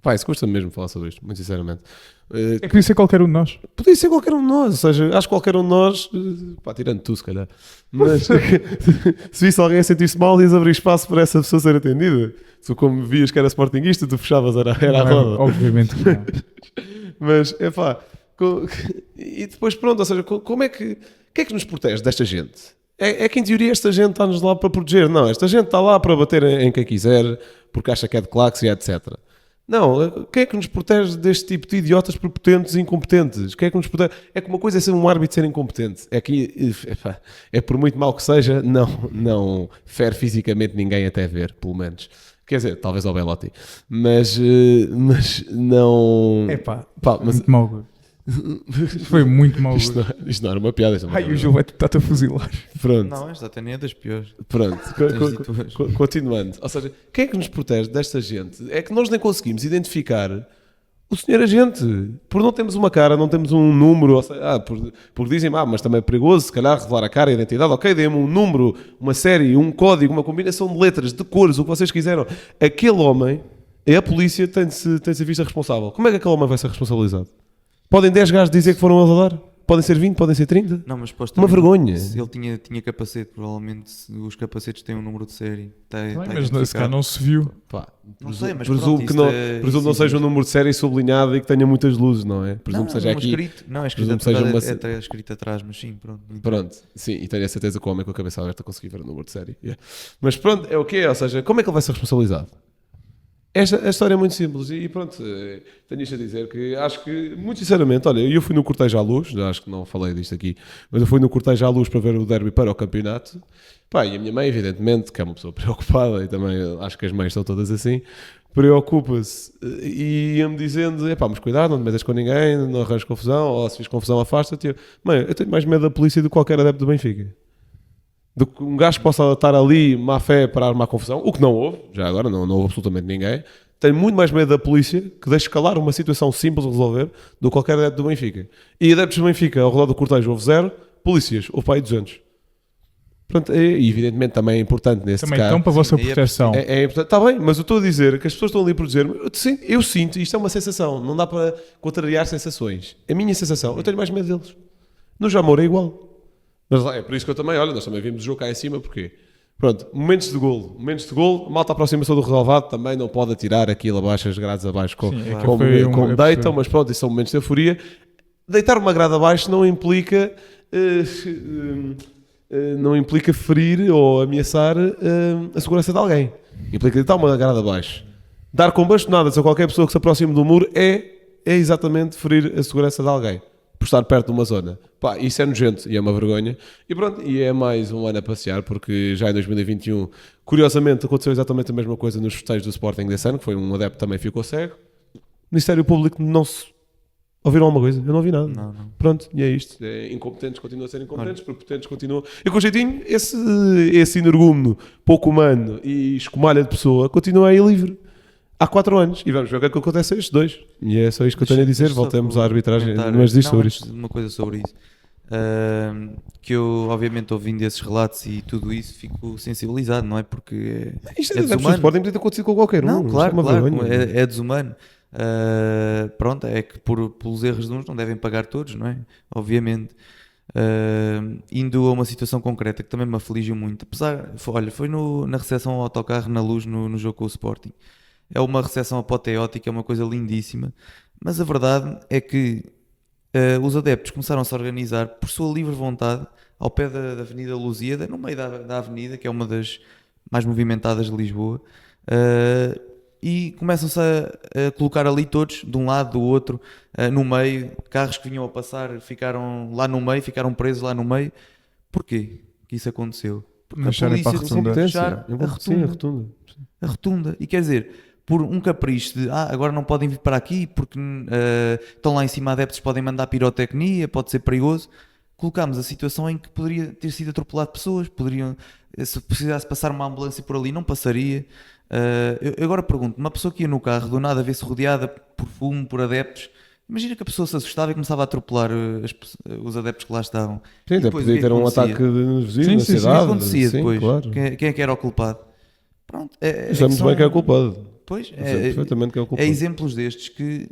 Pá, isso custa mesmo falar sobre isto, muito sinceramente. É que podia ser qualquer um de nós. Podia ser qualquer um de nós, ou seja, acho que qualquer um de nós, pá, tirando tu se calhar, mas se visse alguém a sentir-se mal, ias abrir espaço para essa pessoa ser atendida. Tu, como vias que era sportinguista, tu fechavas, era a roda. Obviamente que não. Mas, é pá, e depois pronto, ou seja, como é que, o que é que nos protege desta gente? É que em teoria esta gente está-nos lá para proteger. Não, esta gente está lá para bater em quem quiser, porque acha que é de claques e etc. Não, quem é que nos protege deste tipo de idiotas prepotentes e incompetentes? Quem é que nos protege? É que uma coisa é ser um árbitro ser incompetente. É que, é por muito mal que seja, não fere fisicamente ninguém até ver, pelo menos. Quer dizer, talvez ao Belotti. Mas não... Epá, mas muito mau. Foi muito mau. isto não era uma piada. Ai, o Gil vai tentar-te a fuzilar. Pronto. Não, esta até nem é das piores. Pronto, Tens dito hoje. continuando. Ou seja, quem é que nos protege desta gente? É que nós nem conseguimos identificar o senhor agente. Por não termos uma cara, não temos um número. Ou seja, porque dizem, mas também é perigoso, se calhar, revelar a cara e a identidade. Ok, dê-me um número, uma série, um código, uma combinação de letras, de cores, o que vocês quiseram. Aquele homem, a polícia, tem de ser vista responsável. Como é que aquele homem vai ser responsabilizado? Podem 10 gajos dizer que foram eles a dar? Podem ser 20, podem ser 30? Não, mas Uma vergonha. Se ele tinha capacete, provavelmente os capacetes têm um número de série. Mas se calhar não se viu. Pá, Não sei, mas presumo pronto, que isto não, é- presumo não isso seja um número de série sublinhado e que tenha muitas luzes, não é? Presumo que seja aqui. Escrito, não, é escrito presumo que seja atrás, uma- é até escrito atrás, mas sim, pronto. Pronto, sim, e tenho a certeza que o homem com a cabeça aberta conseguiu ver o número de série. Yeah. Mas pronto, é o que é, ou seja, como é que ele vai ser responsabilizado? A história é muito simples e pronto, tenho isto a dizer que acho que, muito sinceramente, olha, eu fui no cortejo à luz, já acho que não falei disto aqui, mas eu fui no cortejo à luz para ver o derby para o campeonato. Pá, e a minha mãe, evidentemente, que é uma pessoa preocupada e também acho que as mães são todas assim, preocupa-se e ia-me dizendo, mas cuidado, não te metas com ninguém, não arranjes confusão, ou se fiz confusão afasta-te. Mãe, eu tenho mais medo da polícia do que qualquer adepto do Benfica. De que um gajo possa estar ali, má fé, para armar confusão, o que não houve, já agora não houve absolutamente ninguém. Tenho muito mais medo da polícia, que deixe escalar uma situação simples de resolver, do que qualquer adepto do Benfica. E adeptos do Benfica, ao redor do cortejo, houve 0, polícias, houve para aí 200. Pronto, e evidentemente também é importante nesse Também caso. estão para a vossa Sim, proteção. É importante, está bem, mas eu estou a dizer que as pessoas estão ali a proteger-me. Eu sinto, isto é uma sensação, não dá para contrariar sensações. A minha sensação, eu tenho mais medo deles. No Jamor é igual. Mas é por isso que eu também, olha, nós também vimos o jogo cá em cima, porque, pronto, momentos de golo, a malta aproximação do relevado também não pode atirar aquilo abaixo, as grades abaixo, Sim, é que como foi deitam, mas pronto, isso são momentos de euforia. Deitar uma grade abaixo não implica ferir ou ameaçar a segurança de alguém. Implica deitar uma grade abaixo. Dar com bastonadas a qualquer pessoa que se aproxime do muro é exatamente ferir a segurança de alguém. Por estar perto de uma zona. Pá, isso é nojento e é uma vergonha. E pronto, e é mais um ano a passear, porque já em 2021, curiosamente, aconteceu exatamente a mesma coisa nos festejos do Sporting desse ano, que foi um adepto que também ficou cego. O Ministério Público não se... Ouviram alguma coisa? Eu não ouvi nada. Não. Pronto, e é isto. Incompetentes continuam a ser incompetentes, prepotentes continuam... E com jeitinho, esse energúmeno pouco humano e escumalha de pessoa continua aí livre. Há 4 anos. E vamos ver o que é que acontece a estes dois. E é só isto que eu tenho a dizer. Voltemos à arbitragem. Mas diz sobre isto. Uma coisa sobre isso. Que eu, obviamente, ouvindo esses relatos e tudo isso, fico sensibilizado, não é? Porque Isto é é desumano. Sporting podia ter acontecido com qualquer um. Não, Isto claro, é uma vergonha. é desumano. Pronto, é que pelos erros de uns não devem pagar todos, não é? Obviamente. Indo a uma situação concreta que também me afligiu muito. Apesar, foi na recepção ao autocarro na Luz no jogo com o Sporting. É uma recepção apoteótica, é uma coisa lindíssima, mas a verdade é que os adeptos começaram-se a organizar por sua livre vontade ao pé da Avenida Lusíada, no meio da avenida, que é uma das mais movimentadas de Lisboa, e começam-se a colocar ali todos, de um lado, do outro, no meio. Carros que vinham a passar ficaram lá no meio, ficaram presos lá no meio. Porquê que isso aconteceu? Porque Não a deixarem para a polícia rotunda. decidiu fechar a Sim, a rotunda. rotunda. A rotunda. E quer dizer, por um capricho de agora não podem vir para aqui porque estão lá em cima adeptos, podem mandar pirotecnia, pode ser perigoso. Colocámos a situação em que poderia ter sido atropelado pessoas, se precisasse passar uma ambulância por ali, não passaria. Eu agora pergunto, uma pessoa que ia no carro, do nada vê-se rodeada por fumo, por adeptos, imagina que a pessoa se assustava e começava a atropelar os adeptos que lá estavam. Sim, E até depois, o podia que é ter que um acontecia? ataque de nervosismo Sim, na sim, sim, O que cidade. acontecia Sim, depois? claro. Quem é que era o culpado? Pronto, Sabemos bem quem é o culpado. Pois, Sabemos perfeitamente quem é o é culpado. exemplos destes que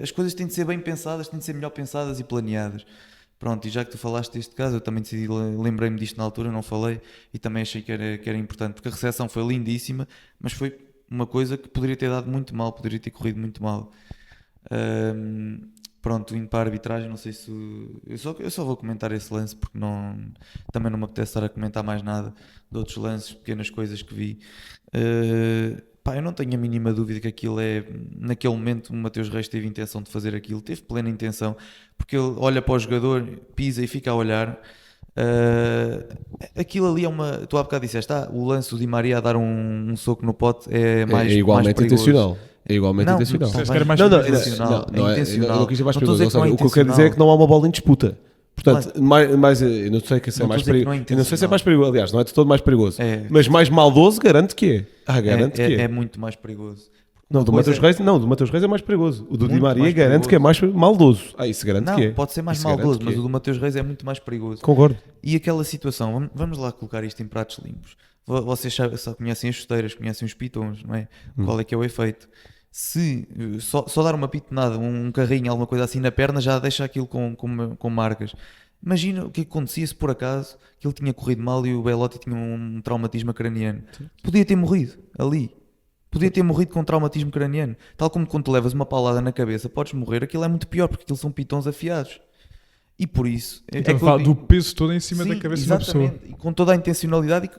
as coisas têm de ser bem pensadas, têm de ser melhor pensadas e planeadas. Pronto, e já que tu falaste deste caso, eu também decidi, lembrei-me disto na altura, não falei, e também achei que era importante, porque a recepção foi lindíssima, mas foi uma coisa que poderia ter dado muito mal, poderia ter corrido muito mal. Pronto, indo para a arbitragem, não sei se... Eu só vou comentar esse lance, porque também não me apetece estar a comentar mais nada de outros lances, pequenas coisas que vi. Eu não tenho a mínima dúvida que aquilo naquele momento o Mateus Reis teve intenção de fazer aquilo, teve plena intenção, porque ele olha para o jogador, pisa e fica a olhar. Aquilo ali tu há bocado disseste, o lance do Di Maria a dar um soco no pote é igualmente mais perigoso. intencional. É igualmente Não, intencional. não, que era mais Não, intencional. não, É intencional. eu não quis dizer mais Não estou a perigoso. dizer que não é O que eu quero dizer é que não há uma bola em disputa. Portanto, eu não sei se é Não mais estou a dizer que não é perigoso. Eu não sei se é intencional. mais perigoso. Aliás, não é de todo mais perigoso. É. Mas mais maldoso, garanto que é. Garanto que é. É muito mais perigoso. Não, do Mateus Reis, não, do Mateus Reis é mais perigoso. O do Di Muito Maria mais garanto que é mais maldoso. Isso garanto Não, que é. pode ser mais Isso garanto maldoso, que mas é. o do Mateus Reis é muito mais perigoso. Concordo. E aquela situação, vamos lá colocar isto em pratos limpos. Vocês só conhecem as chuteiras, conhecem os pitons, não é? Qual é que é o efeito? Se só dar uma pitonada, um carrinho, alguma coisa assim na perna, já deixa aquilo com marcas. Imagina o que acontecia se por acaso que ele tinha corrido mal e o Belotti tinha um traumatismo craniano. Podia ter morrido ali. Podia ter morrido com um traumatismo craniano. Tal como quando tu levas uma paulada na cabeça, podes morrer. Aquilo é muito pior porque aquilo são pitons afiados. E por isso... Então, fala do peso todo em cima da cabeça de uma pessoa. Exatamente. E com toda a intencionalidade...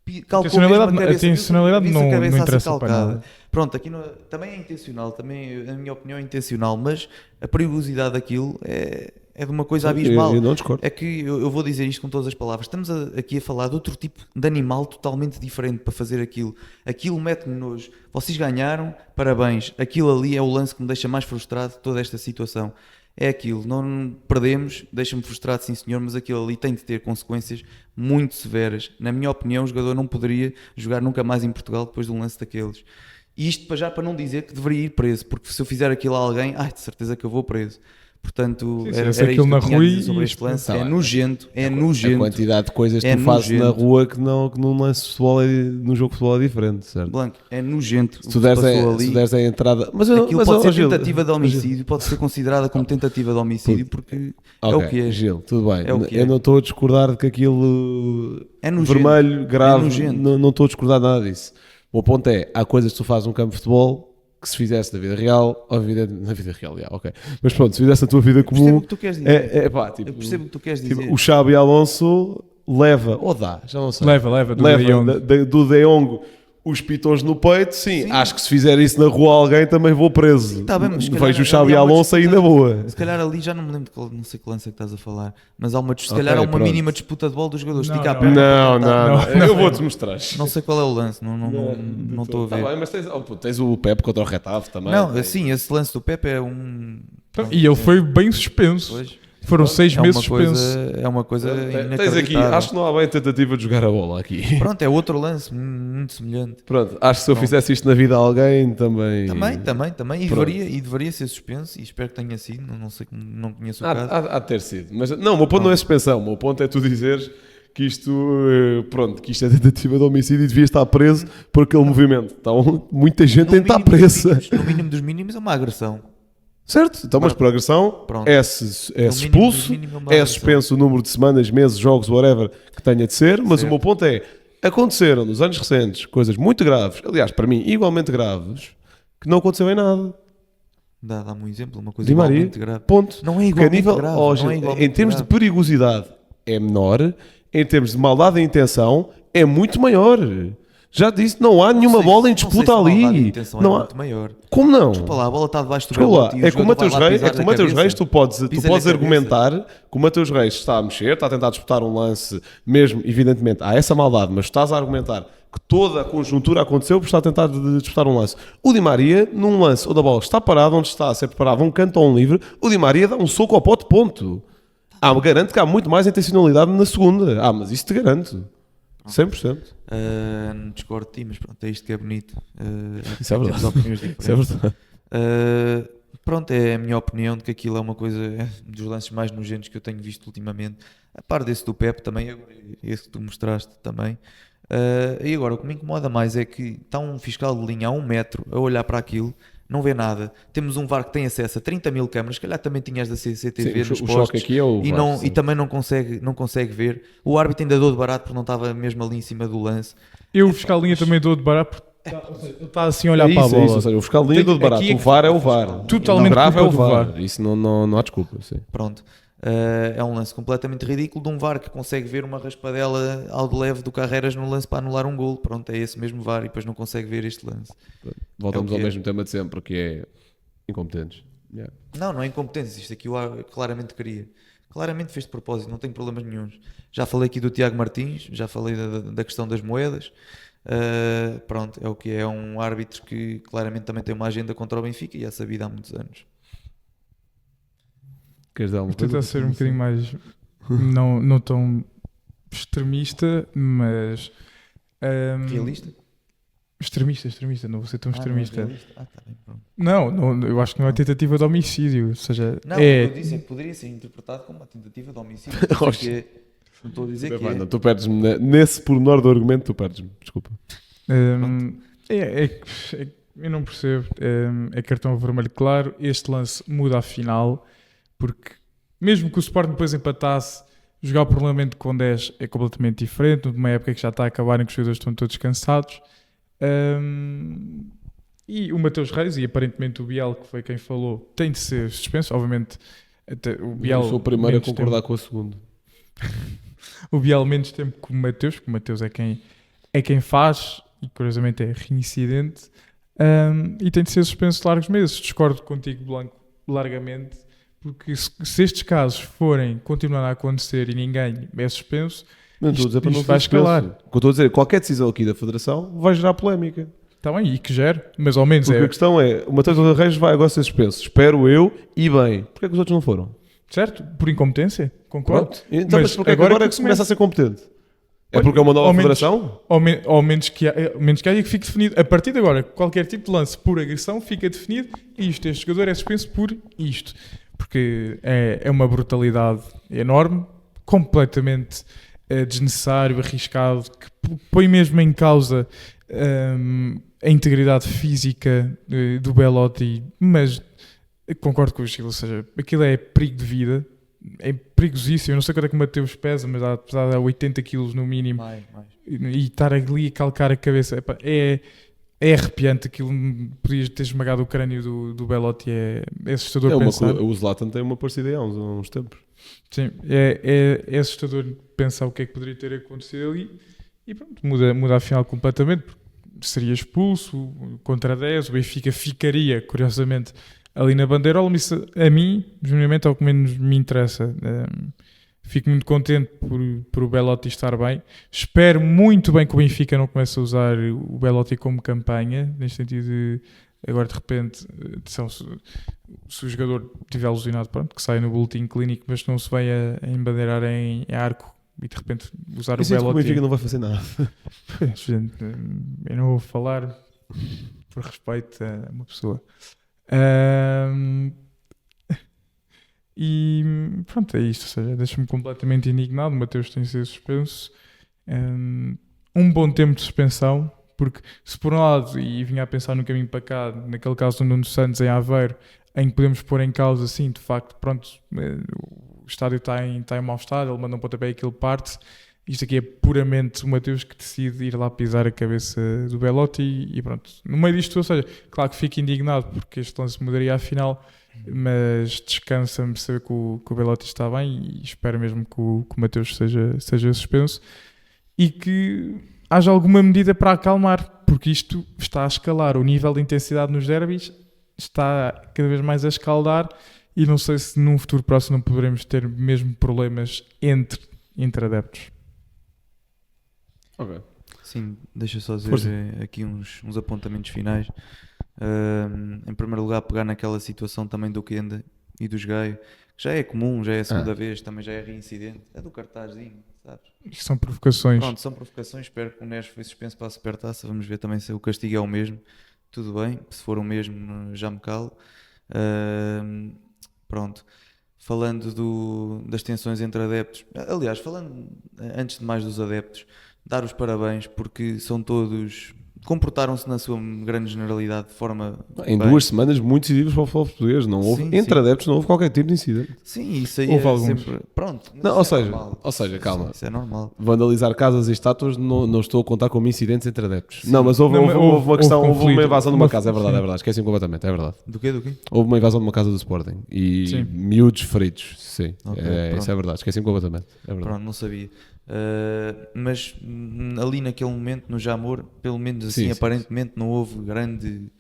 A intencionalidade não interessa para nada. Pronto, aqui também é intencional, também, na minha opinião, é intencional, mas a perigosidade daquilo é de uma coisa abismal. Eu não discordo. É que eu vou dizer isto com todas as palavras. Estamos aqui a falar de outro tipo de animal totalmente diferente para fazer aquilo. Aquilo mete-me nojo. Vocês ganharam, parabéns. Aquilo ali é o lance que me deixa mais frustrado de toda esta situação. É aquilo, não perdemos, deixa-me frustrado, sim senhor, mas aquilo ali tem de ter consequências muito severas. Na minha opinião, o jogador não poderia jogar nunca mais em Portugal depois de um lance daqueles. E isto para não dizer que deveria ir preso, porque se eu fizer aquilo a alguém, de certeza que eu vou preso. Portanto, era isto que eu tinha a dizer sobre este lance. É nojento, é nojento. A quantidade de coisas que É tu fazes na nojento. rua que num lance de futebol, num jogo de futebol é diferente, certo? Blanco, é nojento. Se tu deres a entrada... Mas Aquilo pode ser Gil, tentativa de homicídio, pode ser considerada como tentativa de homicídio, porque é o que é. Gil, tudo bem. É o que Eu é. não estou a discordar de que aquilo É nojento. vermelho, grave, É nojento. não estou a discordar nada disso. O ponto é, há coisas que tu fazes num campo de futebol que se fizesse na vida real, na vida real, ok. Mas pronto, se fizesse a tua vida Percebo comum, o que tu queres dizer. tipo, Eu percebo o que tu queres dizer. tipo, o Xabi Alonso leva, ou dá, já não sei. Leva do De Jong. do De Jong os pitons no peito, sim. Acho que se fizer isso na rua a alguém também vou preso. Tá bem, mas se calhar vejo o Xabi ali há uma Alonso aí na boa. Se calhar ali já não me lembro, não sei que lance é que estás a falar, mas há se Ok, calhar há uma pronto. mínima disputa de bola dos jogadores. Não, Estica a não. perna para tentar- Não, eu vou-te mostrar. Não sei qual é o lance, não estou a ver. Tá bem, mas tens o Pepe contra o Retave também. Não, assim, esse lance do Pepe é um... E ele foi bem suspenso. Pois, Foram 6 é meses uma suspenso. coisa, é uma coisa Tens aqui, inacreditável. acho que não há bem tentativa de jogar a bola aqui. Pronto, é outro lance muito semelhante. Pronto, acho que se eu fizesse isto na vida a alguém também. Também. E Pronto. deveria ser suspenso, e espero que tenha sido, não sei, não conheço o caso. Há de ter sido. Mas não, o meu ponto não é suspensão. O meu ponto é tu dizeres que isto, que isto é tentativa de homicídio e devia estar preso por aquele movimento. Então, muita gente tem de estar presa. No mínimo dos mínimos é uma agressão. Certo? Então, mas por agressão Pronto. é No expulso, mínimo, uma é agressão. suspenso o número de semanas, meses, jogos, whatever, que tenha de ser. Mas Certo. o meu ponto é, aconteceram nos anos recentes coisas muito graves, aliás, para mim, igualmente graves, que não aconteceu em nada. Dá-me um exemplo, uma coisa Di Maria, igualmente grave. ponto. Não é Porque a igualmente nível, grave. ó, não Gil, é igualmente em termos grave. de perigosidade é menor, em termos de maldade e intenção é muito maior. Já disse, não há nenhuma bola em disputa ali. Não há... muito maior. Como não? Desculpa lá, a bola está debaixo do Desculpa lá, Belotti e o é que o jogador Mateus vai lá Reis, pisar tu na cabeça. podes Pisa na cabeça. argumentar que o Mateus Reis está a mexer, está a tentar disputar um lance, mesmo, evidentemente, há essa maldade, mas estás a argumentar que toda a conjuntura aconteceu por estar a tentar disputar um lance. O Di Maria, num lance onde a bola está parada, onde está a ser preparado um canto ou um livre, o Di Maria dá um soco ao pote, ponto. Garanto que há muito mais intencionalidade na segunda. Mas isso te garanto. 100%. Discordo de ti, mas pronto, é isto que é bonito. Isso é verdade. Temos opiniões Isso é diferentes. verdade. Pronto, é a minha opinião de que aquilo é uma coisa dos lances mais nojentos que eu tenho visto ultimamente. A par desse do Pepe também, agora esse que tu mostraste também. E agora, o que me incomoda mais é que está um fiscal de linha a 1 metro a olhar para aquilo, não vê nada. Temos um VAR que tem acesso a 30 mil câmaras, se calhar também tinhas da CCTV Sim, nos o choque postos, aqui é o e, VAR, e também não consegue ver. O árbitro ainda deu de barato porque não estava mesmo ali em cima do lance. Eu, o fiscal de linha, também dou de barato porque ele está assim a olhar para a É bola. isso, ou seja, o fiscal de linha Tem- do barato, aqui é o que- VAR é o VAR. Totalmente O grave é o culpa do VAR. VAR. Isso não há desculpa. Sim. Pronto. É um lance completamente ridículo de um VAR que consegue ver uma raspadela ao de leve do Carreiras no lance para anular um golo. Pronto, é esse mesmo VAR e depois não consegue ver este lance. Voltamos É o que ao é. mesmo tema de sempre, que é incompetentes. Yeah. Não é incompetência. Isto aqui o VAR claramente queria. Claramente fez de propósito, não tem problemas nenhuns. Já falei aqui do Tiago Martins, já falei da questão das moedas. Pronto, é o que é. É um árbitro que claramente também tem uma agenda contra o Benfica e é sabido há muitos anos. Queres dar Vou uma tentar coisa? ser um bocadinho mais não tão extremista, mas Realista? extremista, não vou ser tão extremista. Tá bem, pronto. Não, eu acho que não é tentativa de homicídio, ou seja, Não, o que eu disse é que poderia ser interpretado como uma tentativa de homicídio. Não estou a dizer que Epá, é. não, tu perdes-me nesse pormenor do argumento, tu perdes-me. Desculpa. eu não percebo. É cartão vermelho claro. Este lance muda a final, porque mesmo que o Sporting depois empatasse, jogar por regulamento com 10 é completamente diferente. Numa época que já está a acabar, em que os jogadores estão todos cansados. E o Mateus Reis e aparentemente o Biel, que foi quem falou, tem de ser suspenso. Obviamente, até o Biel. Eu sou o primeiro a menos concordar com a segunda. o Biel menos tempo que o Mateus, porque o Mateus é quem faz e curiosamente é reincidente, e tem de ser suspenso largos meses. Discordo contigo, Blanco, largamente, porque se estes casos forem continuar a acontecer e ninguém é suspenso, Não estou a dizer para não isto vai ser suspenso. escalar. O que eu estou a dizer, qualquer decisão aqui da Federação vai gerar polémica. está bem, e que gere, mas ao menos Porque é a questão é, o Mateus Reis vai agora ser suspenso. Espero eu, e bem. Porquê é que os outros não foram? certo, por incompetência, concordo. Pronto. Então, mas porquê é que agora agora é que se começa a ser competente? É Olha, porque é uma nova ao menos- Federação? Ao menos que haja que fique definido, a partir de agora, qualquer tipo de lance por agressão fica definido isto, este jogador é suspenso por isto, porque é uma brutalidade enorme, completamente desnecessário, arriscado, que põe mesmo em causa a integridade física do Belotti, mas concordo com o Gil, ou seja, aquilo é perigo de vida, é perigosíssimo. Eu não sei quanto é que o Mateus pesa, mas apesar de 80 kg no mínimo, Mais. e estar ali a calcar a cabeça, epá, é arrepiante. Aquilo, podias ter esmagado o crânio do Belotti, é assustador pensar. O Zlatan tem uma parecida há uns tempos. Sim, é assustador pensar o que é que poderia ter acontecido ali, e pronto, muda a final completamente, porque seria expulso contra 10, o Benfica ficaria, curiosamente, ali na bandeirola. Isso, a mim, genuinamente, é o que menos me interessa. Fico muito contente por o Belotti estar bem. Espero muito bem que o Benfica não comece a usar o Belotti como campanha, neste sentido de, agora de repente, se o jogador estiver alucinado, pronto, que sai no boletim clínico, mas não se vai a embandeirar em arco e de repente usar Eu o sinto que o Belotti. Benfica não vai fazer nada. Gente, eu não vou falar por respeito a uma pessoa. E pronto, é isto. Ou seja, deixa-me completamente indignado. O Mateus tem de ser suspenso. Um bom tempo de suspensão, porque se por um lado, e vinha a pensar no caminho para cá, naquele caso do Nuno Santos em Aveiro, em que podemos pôr em causa, sim, de facto, pronto, o estádio está em mau estado, ele manda um pontapé e aquilo parte. Isto aqui é puramente o Mateus que decide ir lá pisar a cabeça do Belotti e pronto. No meio disto, ou seja, claro que fico indignado porque este lance mudaria a final, mas descansa-me saber que o Belotti está bem e espero mesmo que o Mateus seja suspenso e que haja alguma medida para acalmar, porque isto está a escalar. O nível de intensidade nos derbys está cada vez mais a escaldar e não sei se num futuro próximo não poderemos ter mesmo problemas entre adeptos. Ok. Sim, deixa só dizer Força. aqui uns apontamentos finais. Em primeiro lugar, pegar naquela situação também do Kenda e dos Gaio, que já é comum, já é a segunda vez, também já é reincidente. É do cartazinho, sabes? Isto são provocações. Pronto, são provocações. Espero que o Neres foi suspenso para a Supertaça. Vamos ver também se o castigo é o mesmo. Tudo bem, se for o mesmo, já me calo. Pronto. Falando das tensões entre adeptos, aliás, falando antes de mais dos adeptos, dar os parabéns porque são todos, comportaram-se na sua grande generalidade de forma Em bem. 2 semanas muito decisivas para o futebol português. Não houve, Sim, entre sim. adeptos não houve qualquer tipo de incidente. Sim, isso aí Houve é alguns. sempre. Pronto, mas Não, isso é ou seja, normal. ou seja, calma. Isso é normal. Vandalizar casas e estátuas não estou a contar como incidentes entre adeptos. Sim. Não, mas houve Não, mas uma houve questão, houve uma conflito. invasão de uma Uma- casa, é verdade, sim. é verdade. Esqueci-me completamente, é verdade. Do quê? Houve uma invasão de uma casa do Sporting e Sim. miúdos feridos, sim. Ok, Isso pronto. é verdade, esqueci-me completamente. É verdade. Pronto, não sabia. Mas ali naquele momento, no Jamor, pelo menos assim, Sim, sim, aparentemente não houve grande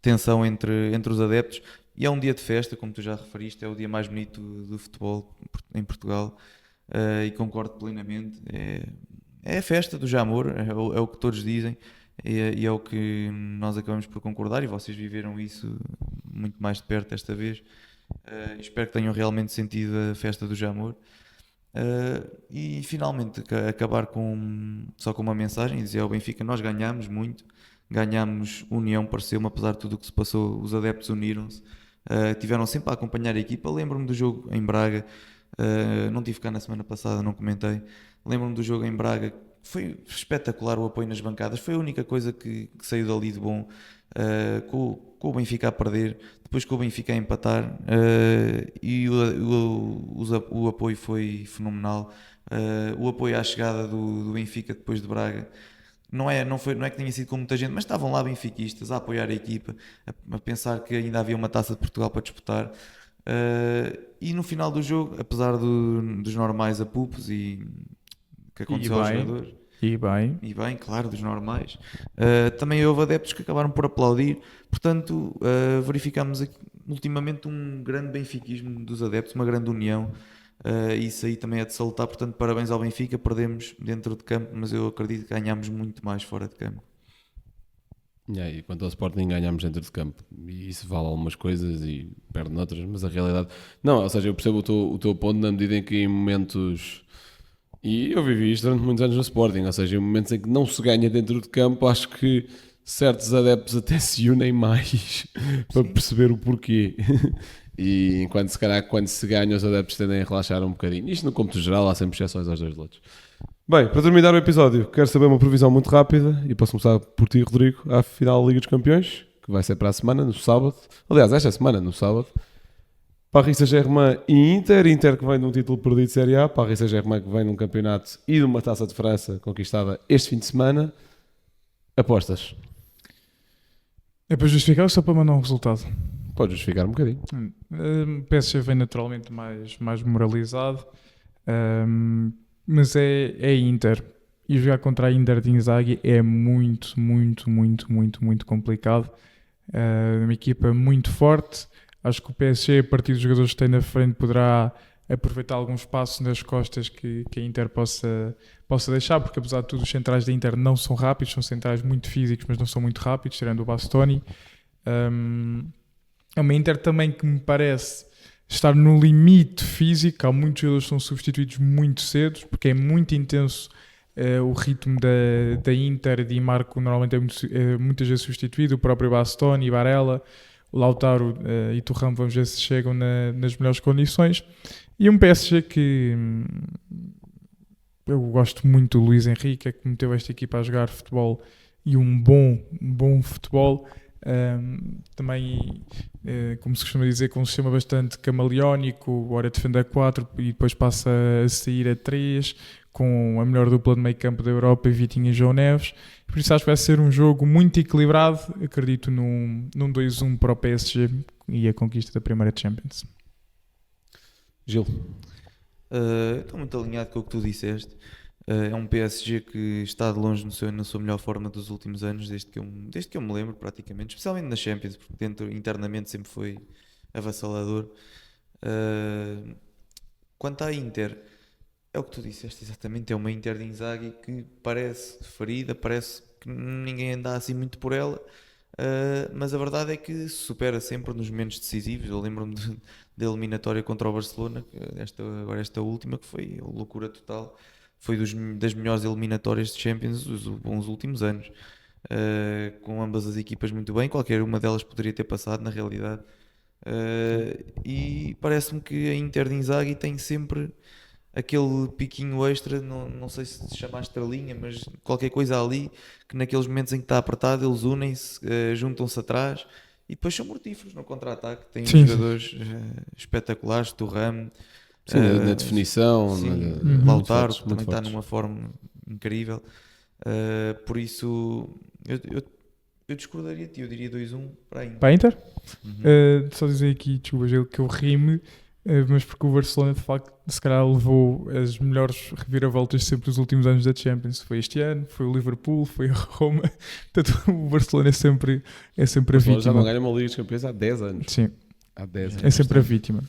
tensão entre os adeptos. E é um dia de festa, como tu já referiste, é o dia mais bonito do futebol em Portugal. E concordo plenamente. É a festa do Jamor, é o que todos dizem. E é o que nós acabamos por concordar. E vocês viveram isso muito mais de perto esta vez. Espero que tenham realmente sentido a festa do Jamor. E finalmente acabar só com uma mensagem e dizer ao Benfica: nós ganhámos muito, ganhámos união, pareceu-me, apesar de tudo o que se passou, os adeptos uniram-se, tiveram sempre a acompanhar a equipa. Lembro-me do jogo em Braga, não tive cá na semana passada, não comentei. Lembro-me do jogo em Braga, foi espetacular o apoio nas bancadas, foi a única coisa que saiu dali de bom, com o Benfica a perder, depois com o Benfica a empatar, e o apoio foi fenomenal. O apoio à chegada do Benfica depois de Braga não é que tenha sido com muita gente, mas estavam lá benfiquistas a apoiar a equipa, a pensar que ainda havia uma Taça de Portugal para disputar. E no final do jogo, apesar dos normais apupos e que aconteceu aos bem. jogadores, E bem, e bem, claro, dos normais, também houve adeptos que acabaram por aplaudir. Portanto, verificamos aqui, ultimamente um grande benfiquismo dos adeptos, uma grande união. Isso aí também é de salutar. Portanto, parabéns ao Benfica. Perdemos dentro de campo, mas eu acredito que ganhámos muito mais fora de campo. E quanto ao Sporting, ganhámos dentro de campo. E isso vale algumas coisas e perde noutras, mas a realidade. Não, ou seja, eu percebo o teu ponto na medida em que em momentos. E eu vivi isto durante muitos anos no Sporting, ou seja, em momentos em que não se ganha dentro de campo, acho que certos adeptos até se unem mais para perceber o porquê. E enquanto se calhar quando se ganha os adeptos tendem a relaxar um bocadinho. Isto no cômputo geral há sempre exceções aos dois lados. Bem, para terminar o episódio, quero saber uma previsão muito rápida e posso começar por ti, Rodrigo, à final da Liga dos Campeões, que vai ser para a semana, no sábado. Aliás, esta semana, no sábado. Paris Saint-Germain e Inter que vem de um título perdido de Série A, Paris Saint-Germain que vem de um campeonato e de uma Taça de França conquistada este fim de semana. Apostas? é para justificar ou só para mandar um resultado? Pode justificar um bocadinho. O PSG vem naturalmente mais moralizado, mas é Inter. E jogar contra a Inter de Inzaghi é muito, muito, muito, muito, muito complicado. Uma equipa muito forte. Acho que o PSG, a partir dos jogadores que tem na frente, poderá aproveitar alguns passos nas costas que a Inter possa deixar, porque apesar de tudo os centrais da Inter não são rápidos, são centrais muito físicos, mas não são muito rápidos, tirando o Bastoni. É uma Inter também que me parece estar no limite físico. Há muitos jogadores que são substituídos muito cedo, porque é muito intenso o ritmo da Inter. Di Marco normalmente é muitas vezes substituído, o próprio Bastoni, Barella, o Lautaro e Thuram, vamos ver se chegam nas melhores condições. E um PSG que eu gosto muito do Luís Henrique, que meteu esta equipa a jogar futebol e um bom futebol. Também, como se costuma dizer, com um sistema bastante camaleónico, ora defende a 4 e depois passa a sair a 3, com a melhor dupla de meio campo da Europa, Vitinho e João Neves. Por isso acho que vai ser um jogo muito equilibrado. Acredito num 2-1 para o PSG e a conquista da primeira Champions. Gil? Estou muito alinhado com o que tu disseste. É um PSG que está de longe na sua melhor forma dos últimos anos, desde que eu me lembro praticamente, especialmente na Champions, porque internamente sempre foi avassalador. Quanto à Inter, é o que tu disseste exatamente, é uma Inter de Inzaghi que parece ferida, parece que ninguém anda assim muito por ela, mas a verdade é que se supera sempre nos momentos decisivos. Eu lembro-me da eliminatória contra o Barcelona, esta última, que foi loucura total. Foi das melhores eliminatórias de Champions dos últimos anos, com ambas as equipas muito bem. Qualquer uma delas poderia ter passado, na realidade. E parece-me que a Inter de Inzaghi tem sempre aquele piquinho extra, não sei se se chama a estrelinha, mas qualquer coisa ali, que naqueles momentos em que está apertado eles unem-se, juntam-se atrás e depois são mortíferos no contra-ataque. Tem Sim, jogadores espetaculares, Thuram, Sim, na definição, sim, Uhum. Lautaro, muito que também está fortes. numa forma incrível. Por isso eu discordaria de ti, eu diria 2-1 para a Inter. Para a Inter? Uhum. Só dizer aqui, desculpa, Gil, que eu rime, mas porque o Barcelona de facto se calhar levou as melhores reviravoltas sempre dos últimos anos da Champions. Foi este ano, foi o Liverpool, foi a Roma. Portanto, o Barcelona é sempre a Já não vítima. ganha uma Liga dos Campeões há 10 anos. Sim, Há 10 anos. é sempre a vítima.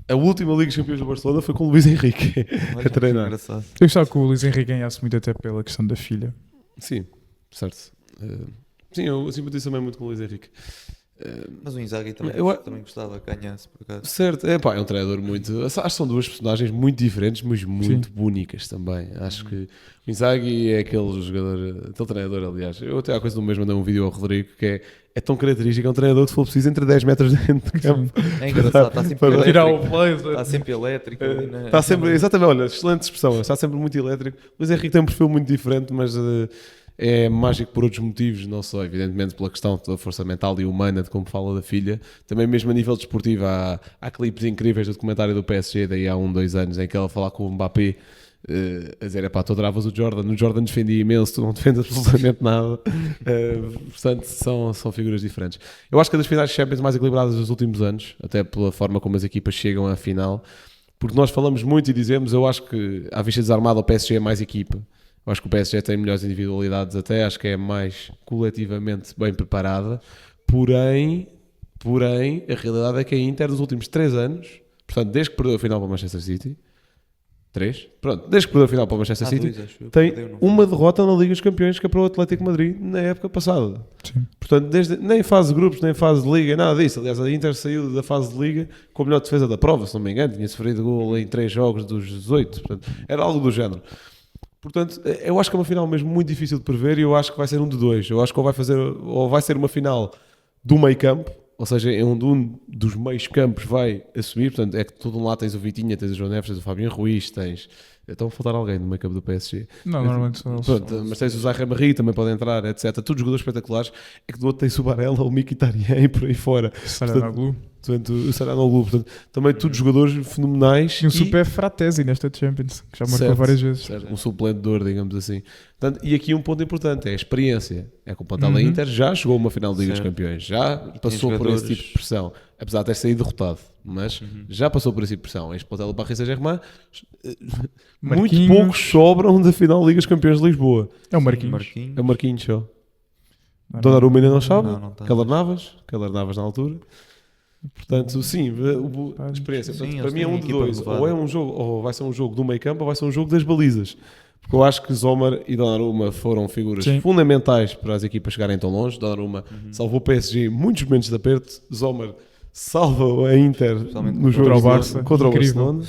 A última Liga dos Campeões do Barcelona foi com o Luís Henrique Olha, a treinar. engraçado. Eu gostava que o Luís Henrique ganhasse muito até pela questão da filha. Sim, certo. Sim, eu simpatizo também muito com o Luís Henrique. Mas o Inzaghi também, Eu- também gostava que ganhasse, por acaso. Certo, é um treinador muito. Acho que são duas personagens muito diferentes, mas muito únicas também. Acho que o Inzaghi é aquele jogador, aquele treinador, aliás. Eu até há coisa do mesmo mandei um vídeo ao Rodrigo que é tão característico, é um treinador que se for preciso entre 10 metros dentro de campo. É engraçado, está sempre Para Tirar o elétrico. blazer. Está sempre elétrico ali na... Está sempre, exatamente, olha, excelente expressão, está sempre muito elétrico. O Luís Henrique tem um perfil muito diferente, mas é mágico por outros motivos, não só, evidentemente pela questão da força mental e humana, de como fala da filha, também mesmo a nível desportivo. Há clipes incríveis do documentário do PSG, daí há 2 anos, em que ela fala com o Mbappé, a dizer, tu adoravas o Jordan defendia imenso, tu não defendes absolutamente nada. Portanto, são figuras diferentes. Eu acho que é das finais de Champions mais equilibradas dos últimos anos, até pela forma como as equipas chegam à final, porque nós falamos muito e dizemos, eu acho que à vista desarmada o PSG é mais equipa. Eu acho que o PSG tem melhores individualidades até, acho que é mais coletivamente bem preparada, porém, a realidade é que a Inter dos últimos 3 anos, portanto, desde que perdeu a final para o Manchester City, 3, pronto, desde que perdeu a final para o Manchester City, 2, acho eu, tem perdeu, não foi? uma derrota na Liga dos Campeões que é para o Atlético de Madrid na época passada. Sim. Portanto, nem fase de grupos, nem fase de Liga, nada disso. Aliás, a Inter saiu da fase de Liga com a melhor defesa da prova, se não me engano, tinha sofrido gol em 3 jogos dos 18, portanto, era algo do género. Portanto, eu acho que é uma final mesmo muito difícil de prever e eu acho que vai ser um de 2. Eu acho que ou vai ser uma final do meio campo, ou seja, é onde um dos meios campos vai assumir. Portanto, é que todo um lado tens o Vitinha, tens o João Neves, tens o Fabinho Ruiz, tens... Então vou faltar alguém no meio campo do PSG. Não, normalmente são eles. Pronto, mas tens o Zaire Emery, também pode entrar, etc. Todos jogadores espetaculares. É que do outro tens o Barella, o Mkhitaryan e por aí fora. Saranoglu. Portanto, o Saranoglu. Portanto, também todos jogadores fenomenais. E um super Fratesi nesta Champions, que já marcou Certo, várias vezes. certo, um suplentador, digamos assim. Portanto, e aqui um ponto importante é a experiência. É que o plantel da Uhum. Inter já chegou a uma final de Liga dos Certo. Campeões, já tem passou por esse jogadores- tipo de pressão, apesar de ter saído derrotado, mas já passou por esse tipo de pressão. Este plantel do Paris Saint-Germain, muito Marquinhos. poucos sobram da final de Liga dos Campeões de Lisboa. É o Marquinhos. Marquinhos. É o Marquinhos só. Não, Donnarumma ainda não sabe, Não tá. Keylor Navas na altura. Portanto, sim, a experiência. Sim, Portanto, eles para mim é têm um de equipa 2. elevada. Ou é um jogo, ou vai ser um jogo do meio campo, ou vai ser um jogo das balizas. Porque eu acho que Zomer e Donnarumma foram figuras Sim. fundamentais para as equipas chegarem tão longe. Donnarumma salvou o PSG em muitos momentos de aperto. Zomer salva a Inter Especialmente no jogo contra o Barça. contra o Incrível. Barcelona.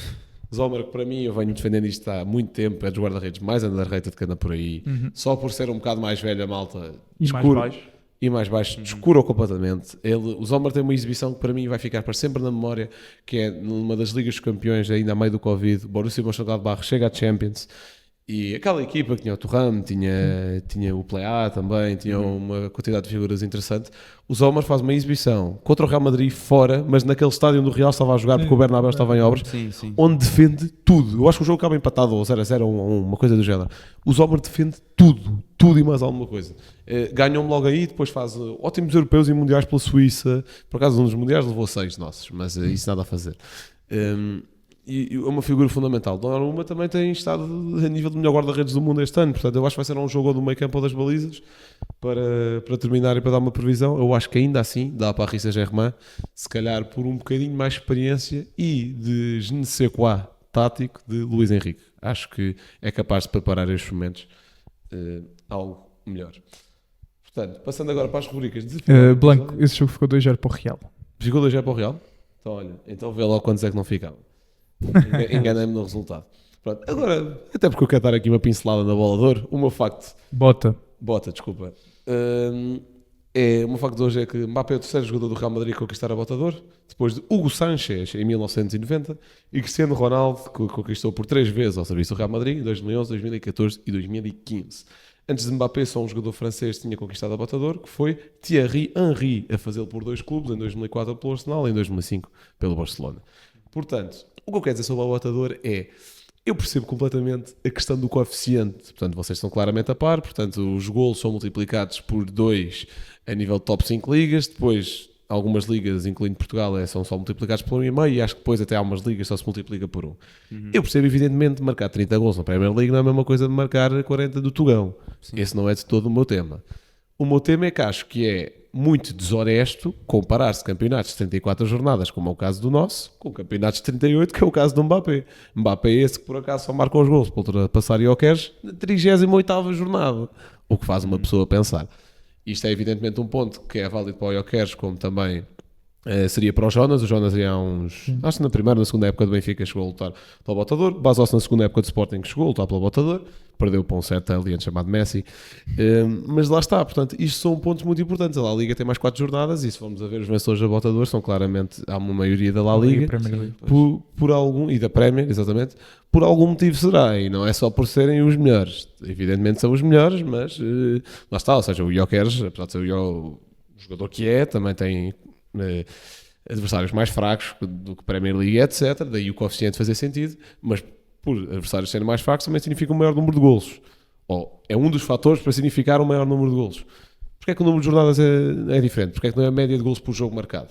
Zomer, que para mim, eu venho defendendo isto há muito tempo, é dos guarda-redes mais underrated que anda por aí. Uhum. Só por ser um bocado mais velho, a malta E mais descura- baixo. e mais baixo, descura completamente. O Zomer tem uma exibição que para mim vai ficar para sempre na memória, que é numa das Ligas dos Campeões, ainda a meio do Covid, o Borussia Mönchengladbach chega à Champions e aquela equipa que tinha o Thuram, tinha o Plea também, tinha uma quantidade de figuras interessante. O Zomer faz uma exibição contra o Real Madrid fora, mas naquele estádio onde o Real estava a jogar porque o Bernabéu estava em obras, Sim, sim. onde defende tudo. Eu acho que o jogo acaba empatado ou 0-0 ou uma coisa do género. O Zomer defende tudo e mais alguma coisa. Ganham-me logo aí, depois faz ótimos europeus e mundiais pela Suíça. Por acaso, um dos mundiais levou 6 nossos, mas isso nada a fazer. e é uma figura fundamental. Donnarumma também tem estado a nível do melhor guarda-redes do mundo este ano, portanto eu acho que vai ser um jogo do meio campo ou das balizas para terminar e para dar uma previsão. Eu acho que ainda assim dá para a Paris Saint-Germain, se calhar por um bocadinho mais experiência e de je ne sais quoi tático de Luís Henrique. Acho que é capaz de preparar estes momentos algo melhor. Portanto, passando agora para as rubricas de Blanco, esse jogo ficou 2-0 para o Real. Ficou 2-0 para o Real? Então olha, então vê lá quantos é que não ficava. Enganei-me no resultado. Pronto, agora, até porque eu quero dar aqui uma pincelada na bola de ouro, o meu facto... Bota. Desculpa. O meu facto de hoje é que Mbappé é o terceiro jogador do Real Madrid a conquistar a Bota de Ouro, depois de Hugo Sánchez em 1990 e Cristiano Ronaldo, que conquistou por 3 vezes ao serviço do Real Madrid em 2011, 2014 e 2015. Antes de Mbappé, só um jogador francês tinha conquistado a Bota de Ouro, que foi Thierry Henry, a fazê-lo por 2 clubes, em 2004 pelo Arsenal e em 2005 pelo Barcelona. Portanto, o que eu quero dizer sobre a Bota de Ouro é... Eu percebo completamente a questão do coeficiente. Portanto, vocês estão claramente a par. Portanto, os golos são multiplicados por 2 a nível de top 5 ligas. Depois, algumas ligas, incluindo Portugal, são só multiplicados por 1,5. E acho que depois até há umas ligas só se multiplica por 1. Eu percebo, evidentemente, marcar 30 golos na Premier League não é a mesma coisa de marcar 40 do Tugão. Sim. Esse não é de todo o meu tema. O meu tema é que acho que é muito desonesto comparar-se campeonatos de 34 jornadas, como é o caso do nosso, com campeonatos de 38, que é o caso do Mbappé. Mbappé é esse que por acaso só marca os golos para ultrapassar Gyökeres na 38ª jornada, o que faz uma pessoa pensar. Isto é evidentemente um ponto que é válido para o Gyökeres, como também seria para o Jonas. O Jonas ia há uns... Acho que na primeira ou na segunda época do Benfica chegou a lutar pela Bota de Ouro. Basou-se na segunda época do Sporting, que chegou a lutar pela Bota de Ouro. Perdeu para um certo aliante chamado Messi. Mas lá está. Portanto, isto são pontos muito importantes. A La Liga tem mais 4 jornadas e se formos a ver os vencedores da Bota de Ouro, são claramente... Há uma maioria da La Liga. Por algum... E da Premier, exatamente. Por algum motivo será. E não é só por serem os melhores. Evidentemente são os melhores, mas... lá está. Ou seja, o Gyökeres, apesar de ser o jogador que é, também tem... adversários mais fracos do que Premier League, etc. Daí o coeficiente fazer sentido, mas por adversários serem mais fracos também significa um maior número de golos. Ou é um dos fatores para significar um maior número de golos. Porquê é que o número de jornadas é diferente? Porquê é que não é a média de golos por jogo marcado?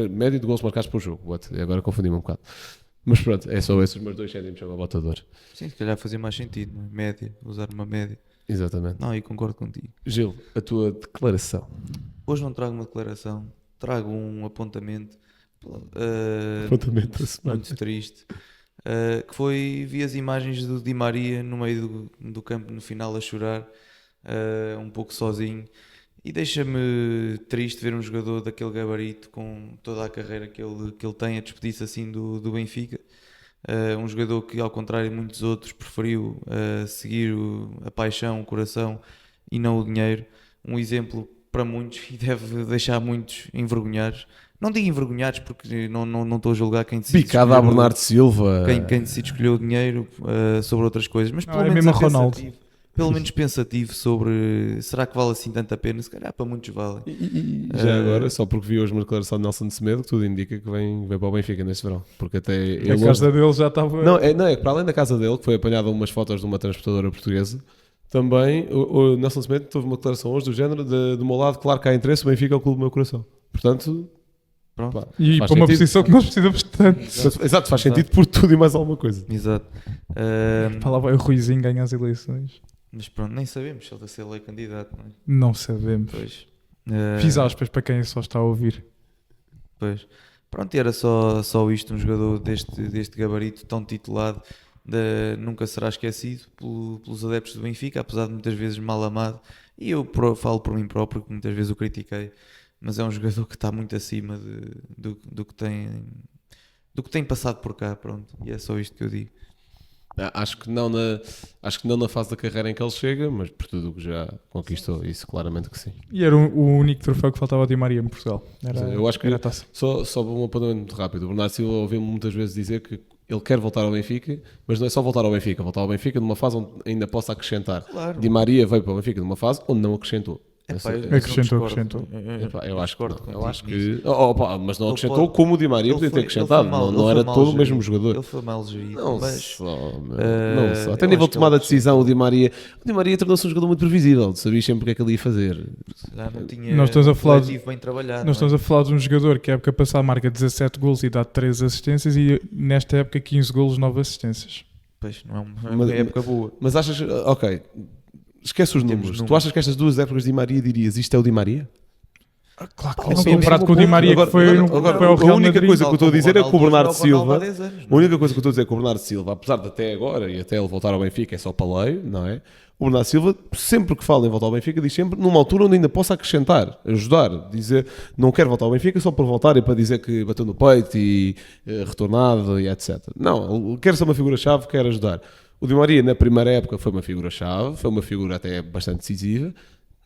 Média de golos marcados por jogo. Agora confundi-me um bocado. Mas pronto, é só esses meus 2 cêntimos sobre a Bota de Ouro. Sim, se calhar fazia mais sentido, não é? Média, usar uma média. Exatamente. Não, e concordo contigo. Gil, a tua declaração. Hoje não trago uma declaração, trago um apontamento. Apontamento da semana. Muito triste. Que foi, vi as imagens do Di Maria no meio do campo no final a chorar, um pouco sozinho, e deixa-me triste ver um jogador daquele gabarito com toda a carreira que ele tem a despedir-se assim do Benfica. Um jogador que, ao contrário de muitos outros, preferiu seguir a paixão, o coração e não o dinheiro. Um exemplo para muitos e deve deixar muitos envergonhados. Não digo envergonhados porque não estou a julgar quem decide Picada a Bernardo Silva. Quem decide escolher o dinheiro sobre outras coisas, mas pelo é menos mesmo Ronaldo. Pelo menos pensativo sobre será que vale assim tanta pena? Se calhar para muitos vale. E já agora, só porque vi hoje uma declaração de Nelson de Semedo, que tudo indica que vem para o Benfica neste verão. Porque até a casa dele já estava... Não, é que para além da casa dele, que foi apanhada umas fotos de uma transportadora portuguesa, também o Nelson Semedo teve uma declaração hoje do género do meu lado, claro que há interesse, o Benfica é o clube do meu coração. Portanto... Pronto. Pá, e para uma posição que nós precisamos tanto. Exato, faz sentido por tudo e mais alguma coisa. Exato. Para lá vai o Ruizinho ganhar as eleições. Mas pronto, nem sabemos se ele vai ser eleito candidato, não é? Não sabemos. Pois. Fiz aspas para quem só está a ouvir. Pois. Pronto, e era só isto, um jogador deste gabarito tão titulado, nunca será esquecido pelos adeptos do Benfica, apesar de muitas vezes mal amado. E eu falo por mim próprio, que muitas vezes o critiquei. Mas é um jogador que está muito acima do que tem passado por cá, pronto. E é só isto que eu digo. Acho que não na fase da carreira em que ele chega, mas por tudo o que já conquistou, isso claramente que sim. E era o único troféu que faltava ao Di Maria em Portugal. Eu acho que era a taça. Só um apontamento muito rápido. O Bernardo Silva ouviu-me muitas vezes dizer que ele quer voltar ao Benfica, mas não é só voltar ao Benfica numa fase onde ainda possa acrescentar. Claro. Di Maria veio para o Benfica numa fase onde não acrescentou Epá, eu Acrescentou, não discordo. acrescentou. Epá, eu acho que discordo não. Eu contigo acho nisso. que. Pá, mas não Ele acrescentou pode- como o Di Maria podia ter acrescentado. Não era todo o mesmo jogador. Ele foi mal gerido, Não mas só, meu, não só. Até eu a nível acho de que tomada ele de decisão, o Di Maria tornou-se um jogador muito previsível. Tu sabias sempre o que é que ele ia fazer. já não tinha Nós estamos a falar de- coletivo bem trabalhado. Nós estamos não a falar de um jogador que a época passada marca 17 golos e dá 3 assistências e nesta época 15 golos, 9 assistências. Pois, não é uma Mas- época boa. Mas achas. Ok, esquece os Temos números. Tu números. achas que estas duas épocas de Di Maria dirias isto é o Di Maria? Claro que Pá, não, sim, comparado sim, com o Di ponto. Maria Agora- que foi, agora- foi ao a Real única Madrid. coisa que eu estou a dizer é que o Bernardo Silva. Há 10 anos, A única coisa que eu estou a dizer é que o Bernardo Silva, apesar de até agora e até ele voltar ao Benfica, é só paleio, não é? O Bernardo Silva, sempre que fala em voltar ao Benfica, diz sempre numa altura onde ainda possa acrescentar, ajudar, dizer não quero voltar ao Benfica só por voltar e para dizer que bateu no peito e retornado e etc. Não, ele quer ser uma figura-chave, quer ajudar. O Di Maria, na primeira época, foi uma figura-chave, foi uma figura até bastante decisiva.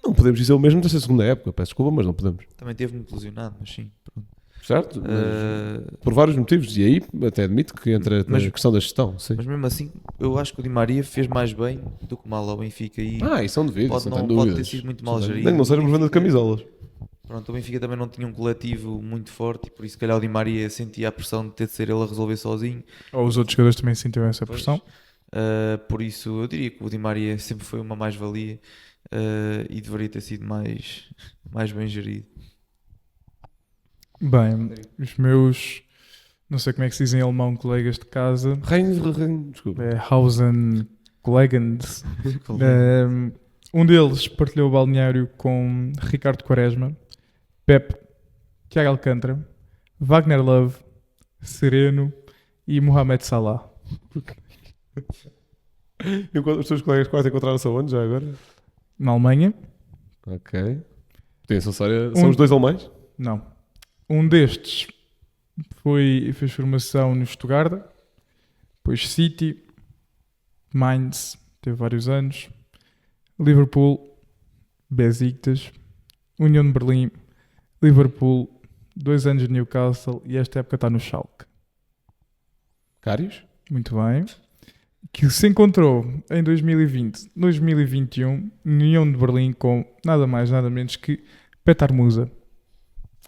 Não podemos dizer o mesmo desta segunda época, peço desculpa, mas não podemos. Também teve muito lesionado, mas sim. Pronto. Certo? Mas, Eh, por vários motivos, e aí até admito que entra Mas- na questão da gestão. Sim. mas mesmo assim, eu acho que o Di Maria fez mais bem do que mal ao Benfica e Isso é um devido, pode, isso não não, tem pode dúvidas. ter sido muito Isso mal não tem- gerido. Nem que não seja por venda de camisolas. Pronto, o Benfica também não tinha um coletivo muito forte e por isso, se calhar, o Di Maria sentia a pressão de ter de ser ele a resolver sozinho. Ou os outros jogadores também sentiram essa Pois. pressão. Por isso, eu diria que o Di Maria sempre foi uma mais-valia e deveria ter sido mais bem gerido. Bem, os meus, não sei como é que se diz em alemão, colegas de casa, Desculpa. Hausen Kollegens. Um deles partilhou o balneário com Ricardo Quaresma, Pep, Thiago Alcântara, Wagner Love, Sereno e Mohamed Salah. Os teus colegas quase encontraram-se aonde já agora? Na Alemanha, Ok. Tem essa história. São os dois alemães? não. Um destes fez formação no Stuttgart, depois City, Mainz, teve vários anos, Liverpool, Besiktas, União de Berlim, Liverpool, 2 anos de Newcastle e esta época está no Schalke. Cários? Muito bem. Que se encontrou em 2020, 2021, União de Berlim com nada mais, nada menos que Petar Musa.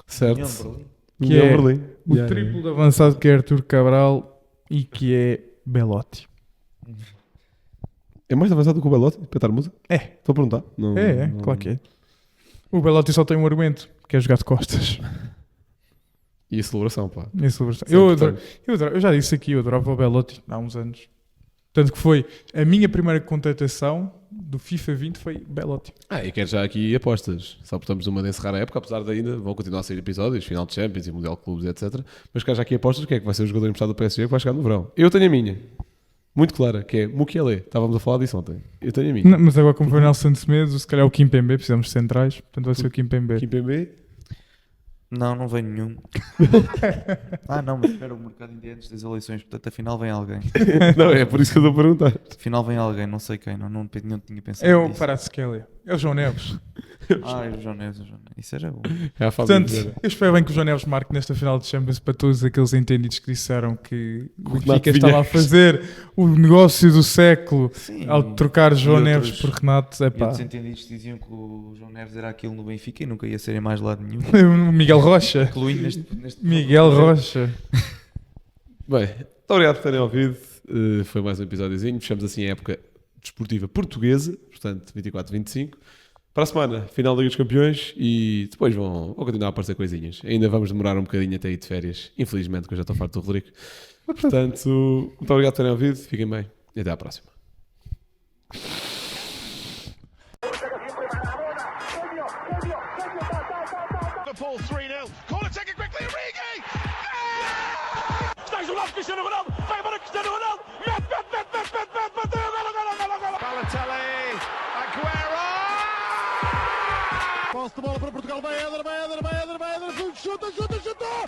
Certo. Que União é Berlim. O triplo de avançado que é Artur Cabral e que é Belotti. É mais avançado que o Belotti? Petar Musa? É. Estou a perguntar. Não, Claro que é. O Belotti só tem um argumento, que é jogar de costas. E a celebração, pá. Em celebração. Isso é Eu já disse aqui, eu adorava o Belotti há uns anos. Tanto que foi a minha primeira contratação do FIFA 20 foi Belotti. E quero já aqui apostas. Só portamos uma de encerrar a época, apesar de ainda vão continuar a sair episódios, final de Champions e Mundial de Clubes, etc. Mas quero já aqui apostas, que é que vai ser o jogador emprestado do PSG que vai chegar no verão. Eu tenho a minha. Muito clara, que é Mukiele. Estávamos a falar disso ontem. Eu tenho a minha. Não, mas agora como foi o Nelson Semedo, se calhar o Kimpembe, precisamos de centrais, portanto vai ser o Kimpembe. Kimpembe. Não vem nenhum. Não, mas espera o mercado ainda é antes das eleições, portanto, afinal vem alguém. Não, é por isso que eu estou a perguntar. Afinal vem alguém, não sei quem, não tinha pensado É o nisso. Kvaratskhelia. É o João Neves. É o João Neves. Isso era bom. É a fase Portanto, de dizer. eu espero bem que o João Neves marque nesta final de Champions para todos aqueles entendidos que disseram que o Renato Benfica estava a Vinhas. fazer o negócio do século Sim. ao trocar João E Neves outros- por Renato. E Epá. outros entendidos diziam que o João Neves era aquilo no Benfica e nunca ia ser em mais lado nenhum. O Miguel Rocha. Incluindo neste Miguel Rocha. Bem, muito obrigado por terem ouvido. Foi mais um episódiozinho. Fechamos assim a época desportiva portuguesa, portanto 24-25. Para a semana, final da Liga dos Campeões e depois vão continuar a aparecer coisinhas. Ainda vamos demorar um bocadinho até ir de férias, infelizmente, que eu já estou farto do Rodrigo. Portanto, muito obrigado por terem ouvido. Fiquem bem e até à próxima. Liverpool 3-0. Corner taken quickly, Origi! Está isolado Cristiano Ronaldo. Vai embora Cristiano Ronaldo. Mete. Bateu. Golo. Balotelli, Aguero! Posse de bola para Portugal. Vai Éder. Chuta. Gol!